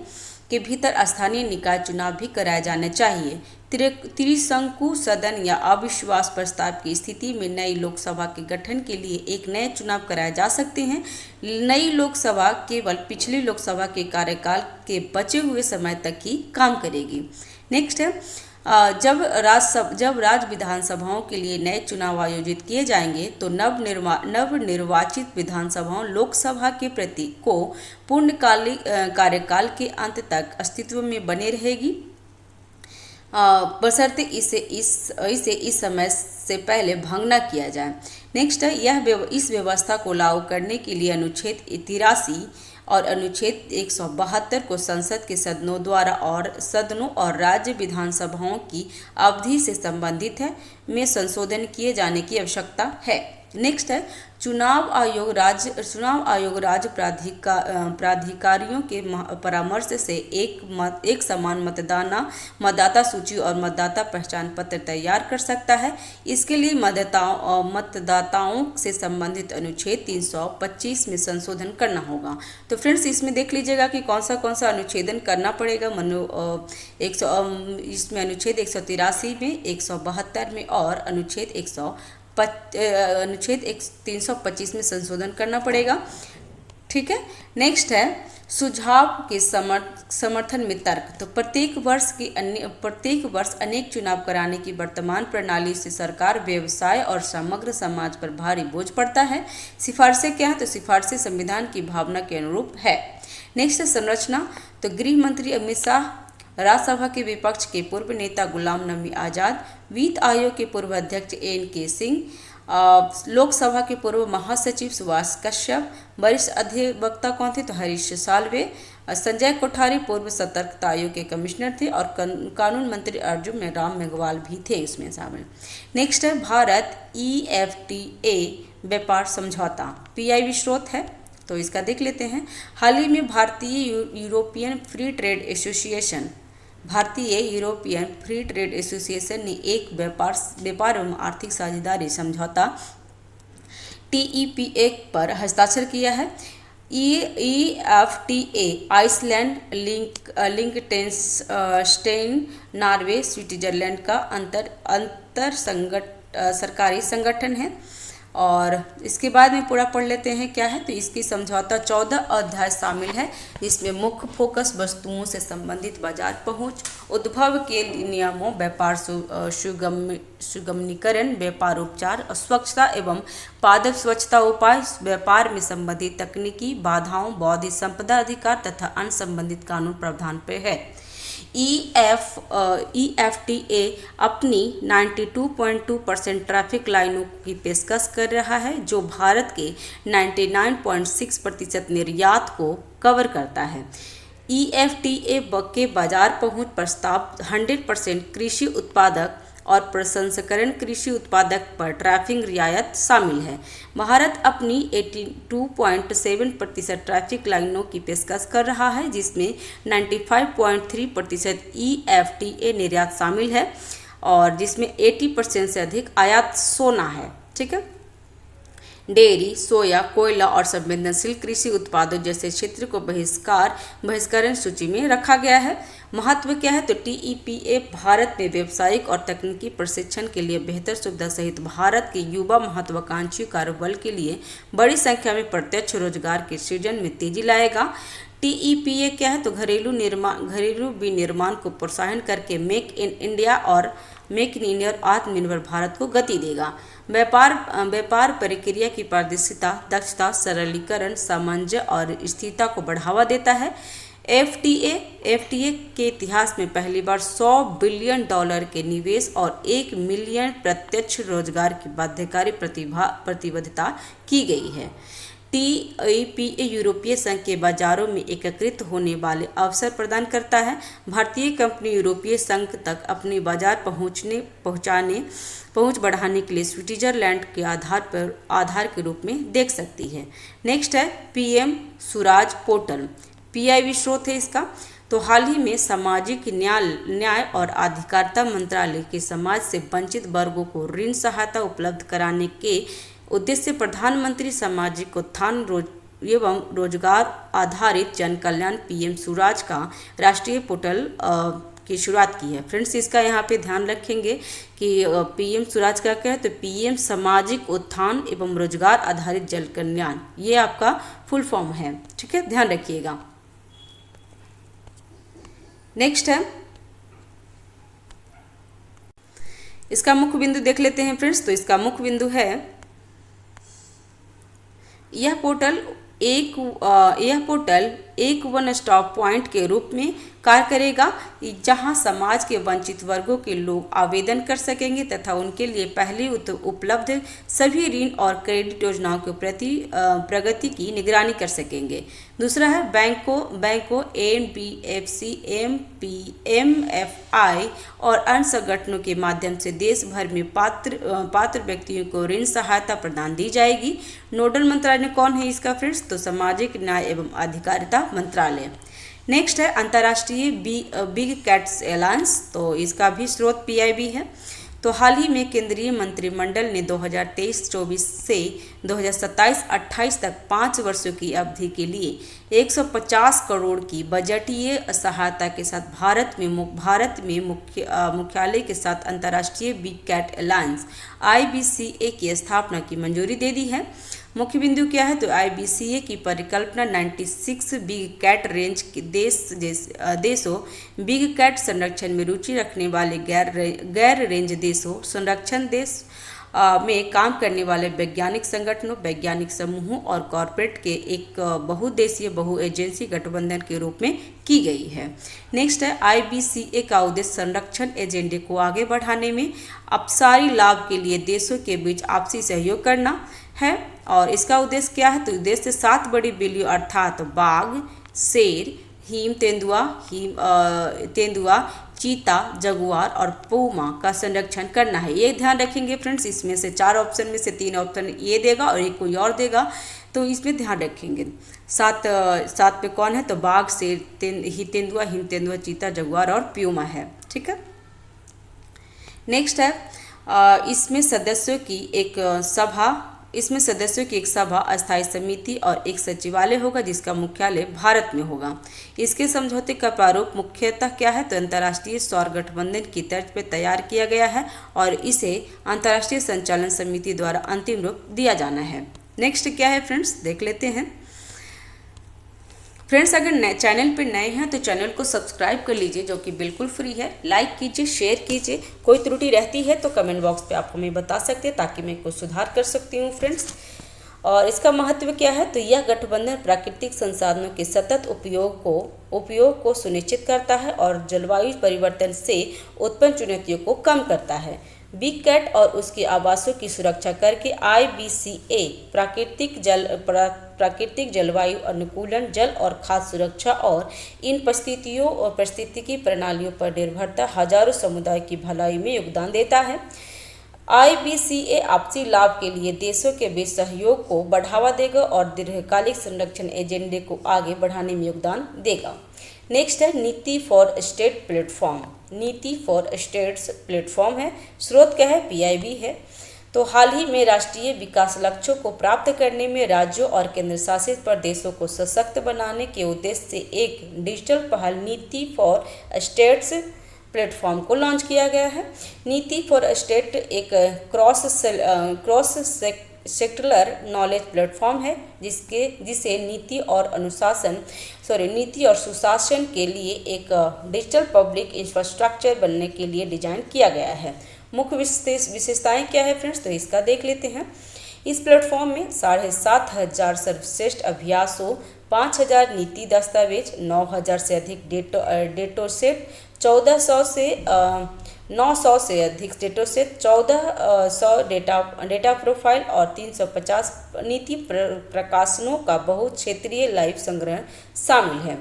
के भीतर स्थानीय निकाय चुनाव भी कराए जाने चाहिए। त्रिशंकु सदन या अविश्वास प्रस्ताव की स्थिति में नई लोकसभा के गठन के लिए एक नए चुनाव कराए जा सकते हैं। नई लोकसभा केवल पिछली लोकसभा के कार्यकाल के बचे हुए समय तक ही काम करेगी। नेक्स्ट है जब राज्य विधानसभाओं के लिए नए चुनाव आयोजित किए जाएंगे तो नवनिर्वाचित विधानसभाओं लोकसभा के प्रति को पूर्णकालिक कार्यकाल के अंत तक अस्तित्व में बने रहेगी, बशर्ते इसे इस समय से पहले भंग न किया जाए। नेक्स्ट है इस व्यवस्था को लागू करने के लिए अनुच्छेद 83 और अनुच्छेद 172 को संसद के सदनों और राज्य विधानसभाओं की अवधि से संबंधित है में संशोधन किए जाने की आवश्यकता है। नेक्स्ट है चुनाव आयोग राज्य प्राधिकारियों के परामर्श से एक समान मतदाता सूची और मतदाता पहचान पत्र तैयार कर सकता है। इसके लिए मतदाताओं से संबंधित अनुच्छेद 325 में संशोधन करना होगा। तो फ्रेंड्स इसमें देख लीजिएगा कि कौन सा अनुच्छेदन करना पड़ेगा। इसमें अनुच्छेद 183 में, 172 में और अनुच्छेद 325 में संशोधन करना पड़ेगा। ठीक है। नेक्स्ट है सुझाव के समर्थन में तर्क। तो प्रत्येक वर्ष अनेक चुनाव कराने की वर्तमान प्रणाली से सरकार, व्यवसाय और समग्र समाज पर भारी बोझ पड़ता है। सिफारिशें क्या है? तो सिफारिशें संविधान की भावना के अनुरूप है। नेक्स्ट है संरचना। तो गृह मंत्री अमित शाह, राज्यसभा के विपक्ष के पूर्व नेता गुलाम नबी आज़ाद, वित्त आयोग के पूर्व अध्यक्ष एन.के. सिंह, लोकसभा के पूर्व महासचिव सुभाष कश्यप, वरिष्ठ अधिवक्ता कौन थे? तो हरीश साल्वे, संजय कोठारी पूर्व सतर्कता आयोग के कमिश्नर थे और कानून मंत्री अर्जुन राम मेघवाल भी थे इसमें शामिल। नेक्स्ट है भारत EFTA व्यापार समझौता, PIV स्रोत है तो इसका देख लेते हैं। हाल ही में भारतीय यूरोपियन फ्री ट्रेड एसोसिएशन ने एक व्यापार एवं आर्थिक साझेदारी समझौता TEPA पर हस्ताक्षर किया है। EFTA आइसलैंड, लिंकटेनस्टाइन, नॉर्वे, स्विट्जरलैंड का सरकारी संगठन है। और इसके बाद में पूरा पढ़ लेते हैं क्या है। तो इसकी समझौता 14 अध्याय शामिल है, जिसमें मुख्य फोकस वस्तुओं से संबंधित बाजार पहुंच, उद्भव के नियमों, व्यापार सुगमनीकरण, व्यापार उपचार, स्वच्छता एवं पादप स्वच्छता उपाय, व्यापार में संबंधित तकनीकी बाधाओं, बौद्धिक संपदा अधिकार तथा अन्य संबंधित कानून प्रावधान पर है। EFTA अपनी 92.2% ट्रैफिक लाइनों की पेशकश कर रहा है, जो भारत के 99.6% निर्यात को कवर करता है। EFTA के बाजार पहुंच प्रस्ताव 100% कृषि उत्पादक और प्रसंस्करण कृषि उत्पादक पर टैरिफ रियायत शामिल है। भारत अपनी 82.7% ट्रैफिक लाइनों की पेशकश कर रहा है, जिसमें 95.3% EFTA निर्यात शामिल है और जिसमें 80% से अधिक आयात सोना है। ठीक है। डेयरी, सोया, कोयला और संवेदनशील कृषि उत्पादों जैसे क्षेत्र को बहिष्करण सूची में रखा गया है। महत्व क्या है? तो TEPA भारत में व्यावसायिक और तकनीकी प्रशिक्षण के लिए बेहतर सुविधा सहित भारत के युवा महत्वाकांक्षी कारोबार के लिए बड़ी संख्या में प्रत्यक्ष रोजगार के सृजन में तेजी लाएगा। TEPA क्या है? तो घरेलू विनिर्माण को प्रोत्साहन करके मेक इन इंडिया और आत्मनिर्भर भारत को गति देगा। व्यापार प्रक्रिया की पारदर्शिता, दक्षता, सरलीकरण, सामंजस्य और स्थिरता को बढ़ावा देता है। FTA के इतिहास में पहली बार $100 बिलियन के निवेश और 1 मिलियन प्रत्यक्ष रोजगार की बाध्यकारी प्रतिबद्धता की गई है। TEPA यूरोपीय संघ के बाजारों में एकत्रित होने वाले अवसर प्रदान करता है। भारतीय कंपनी यूरोपीय संघ तक अपने बाजार पहुंच बढ़ाने के लिए स्विट्जरलैंड के आधार के रूप में देख सकती है। नेक्स्ट है PM स्वराज पोर्टल, PIV स्रोत है इसका। तो हाल ही में सामाजिक न्याय और अधिकारिता मंत्रालय के समाज से वंचित वर्गों को ऋण सहायता उपलब्ध कराने के उद्देश्य प्रधानमंत्री सामाजिक उत्थान एवं रोजगार आधारित जन कल्याण PM स्वराज का राष्ट्रीय पोर्टल की शुरुआत की है। फ्रेंड्स इसका यहाँ पे ध्यान रखेंगे कि PM स्वराज का क्या है? तो PM सामाजिक उत्थान एवं रोजगार आधारित जन कल्याण, ये आपका फुल फॉर्म है। ठीक है, ध्यान रखिएगा। नेक्स्ट है इसका मुख्य बिंदु देख लेते हैं फ्रेंड्स। तो इसका मुख्य बिंदु है यह पोर्टल एक वन स्टॉप पॉइंट के रूप में कार्य करेगा, जहां समाज के वंचित वर्गों के लोग आवेदन कर सकेंगे तथा उनके लिए पहले उपलब्ध सभी ऋण और क्रेडिट योजनाओं के प्रति प्रगति की निगरानी कर सकेंगे। दूसरा है बैंकों एनबीएफसी एमएफआई और अन्य संगठनों के माध्यम से देश भर में पात्र व्यक्तियों को ऋण सहायता प्रदान दी जाएगी। नोडल मंत्रालय कौन है इसका फ्रेंड्स? तो सामाजिक न्याय एवं अधिकारिता मंत्रालय। नेक्स्ट है अंतर्राष्ट्रीय बिग कैट्स एलायंस, तो इसका भी स्रोत पीआईबी है। तो हाल ही में केंद्रीय मंत्रिमंडल ने 2023-24 से 2027-28 तक 5 वर्षों की अवधि के लिए 150 करोड़ की बजटीय सहायता के साथ भारत में मुख्यालय के साथ अंतर्राष्ट्रीय बिग कैट एलायंस IBCA की स्थापना की मंजूरी दे दी है। मुख्य बिंदु क्या है? तो IBCA की परिकल्पना 96 बिग कैट रेंज के देशों बिग कैट संरक्षण में रुचि रखने वाले गैर रेंज देशों संरक्षण देश में काम करने वाले वैज्ञानिक संगठनों, वैज्ञानिक समूहों और कॉरपोरेट के एक बहुदेशीय बहु एजेंसी गठबंधन के रूप में की गई है। नेक्स्ट है IBCA का उद्देश्य संरक्षण एजेंडे को आगे बढ़ाने में अपसारी लाभ के लिए देशों के बीच आपसी सहयोग करना है। और इसका उद्देश्य क्या है? तो उद्देश्य 7 बड़ी बिल्लियों अर्थात बाघ, शेर, तेंदुआ, चीता, जगुआर और पूमा का संरक्षण करना है। ये ध्यान रखेंगे फ्रेंड्स, इसमें से 4 ऑप्शन में से 3 ऑप्शन ये देगा और एक कोई और देगा, तो इसमें ध्यान रखेंगे। 7 पे कौन है? तो बाघ, शेर, तेंदुआ, चीता, जगुआर और प्यूमा है। ठीक है। नेक्स्ट है इसमें सदस्यों की एक सभा, अस्थायी समिति और एक सचिवालय होगा जिसका मुख्यालय भारत में होगा। इसके समझौते का प्रारूप मुख्यतः क्या है? तो अंतर्राष्ट्रीय सौर गठबंधन की तर्ज पर तैयार किया गया है और इसे अंतर्राष्ट्रीय संचालन समिति द्वारा अंतिम रूप दिया जाना है। नेक्स्ट क्या है फ्रेंड्स, देख लेते हैं। फ्रेंड्स, अगर चैनल पर नए हैं तो चैनल को सब्सक्राइब कर लीजिए, जो कि बिल्कुल फ्री है। लाइक कीजिए, शेयर कीजिए। कोई त्रुटि रहती है तो कमेंट बॉक्स पे आप हमें बता सकते हैं ताकि मैं कुछ सुधार कर सकती हूँ फ्रेंड्स। और इसका महत्व क्या है? तो यह गठबंधन प्राकृतिक संसाधनों के सतत उपयोग को सुनिश्चित करता है और जलवायु परिवर्तन से उत्पन्न चुनौतियों को कम करता है। बिग कैट और उसके आवासों की सुरक्षा करके IBCA प्राकृतिक जलवायु अनुकूलन, जल और खाद्य सुरक्षा और इन पारिस्थितिकी प्रणालियों पर निर्भरता हजारों समुदाय की भलाई में योगदान देता है। IBCA आपसी लाभ के लिए देशों के बीच सहयोग को बढ़ावा देगा और दीर्घकालिक संरक्षण एजेंडे को आगे बढ़ाने में योगदान देगा। नेक्स्ट है नीति फॉर स्टेट प्लेटफॉर्म। नीति फॉर स्टेट्स प्लेटफॉर्म है, स्रोत क्या है? PIB है। तो हाल ही में राष्ट्रीय विकास लक्ष्यों को प्राप्त करने में राज्यों और केंद्र शासित प्रदेशों को सशक्त बनाने के उद्देश्य से एक डिजिटल पहल नीति फॉर स्टेट्स प्लेटफॉर्म को लॉन्च किया गया है। नीति फॉर स्टेट एक क्रॉस सेक्टरल नॉलेज प्लेटफॉर्म है जिसे नीति और सुशासन के लिए एक डिजिटल पब्लिक इंफ्रास्ट्रक्चर बनने के लिए डिजाइन किया गया है। मुख्य विशेषताएं क्या है फ्रेंड्स, तो इसका देख लेते हैं। इस प्लेटफॉर्म में 7,500 सर्वश्रेष्ठ अभ्यासों, 5,000 नीति दस्तावेज, 9,000 से अधिक डेटा सेट, 900 से अधिक डेटा सेट, 1,400 डेटा प्रोफाइल और 350 नीति प्रकाशनों का बहुक्षेत्रीय लाइव संग्रहण शामिल है।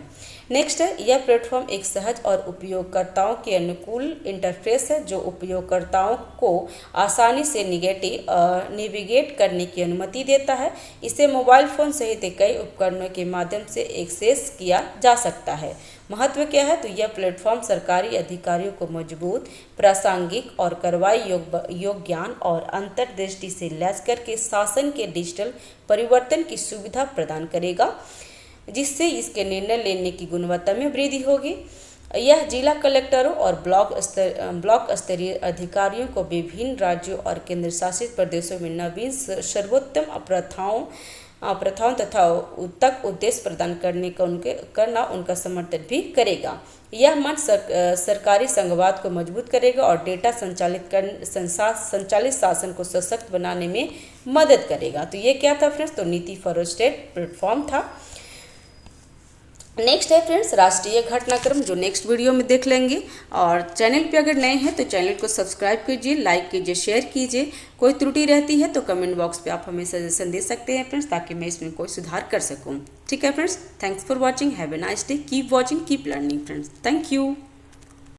नेक्स्ट है, यह प्लेटफॉर्म एक सहज और उपयोगकर्ताओं के अनुकूल इंटरफेस है जो उपयोगकर्ताओं को आसानी से नेविगेट करने की अनुमति देता है। इसे मोबाइल फ़ोन सहित कई उपकरणों के माध्यम से एक्सेस किया जा सकता है। महत्व क्या है, तो यह प्लेटफॉर्म सरकारी अधिकारियों को मजबूत, प्रासंगिक और कार्रवाई योग्य ज्ञान और अंतर्दृष्टि से लैस करके शासन के डिजिटल परिवर्तन की सुविधा प्रदान करेगा, जिससे इसके निर्णय लेने की गुणवत्ता में वृद्धि होगी। यह जिला कलेक्टरों और ब्लॉक स्तरीय अधिकारियों को विभिन्न राज्यों और केंद्र शासित प्रदेशों में नवीन सर्वोत्तम प्रथाओं तथा तक उद्देश्य प्रदान करना उनका समर्थन भी करेगा। यह मंच सरकारी संघवाद को मजबूत करेगा और डेटा संचालित शासन को सशक्त बनाने में मदद करेगा। तो ये क्या था फ्रेंड्स, तो नीति फॉर स्टेट प्लेटफॉर्म था। नेक्स्ट है फ्रेंड्स राष्ट्रीय घटनाक्रम, जो नेक्स्ट वीडियो में देख लेंगे। और चैनल पे अगर नए हैं तो चैनल को सब्सक्राइब कीजिए, लाइक कीजिए, शेयर कीजिए। कोई त्रुटि रहती है तो कमेंट बॉक्स पे आप हमें सजेशन दे सकते हैं फ्रेंड्स, ताकि मैं इसमें कोई सुधार कर सकूँ। ठीक है friends, thanks for watching, have a nice day, keep watching, keep learning friends, thank you.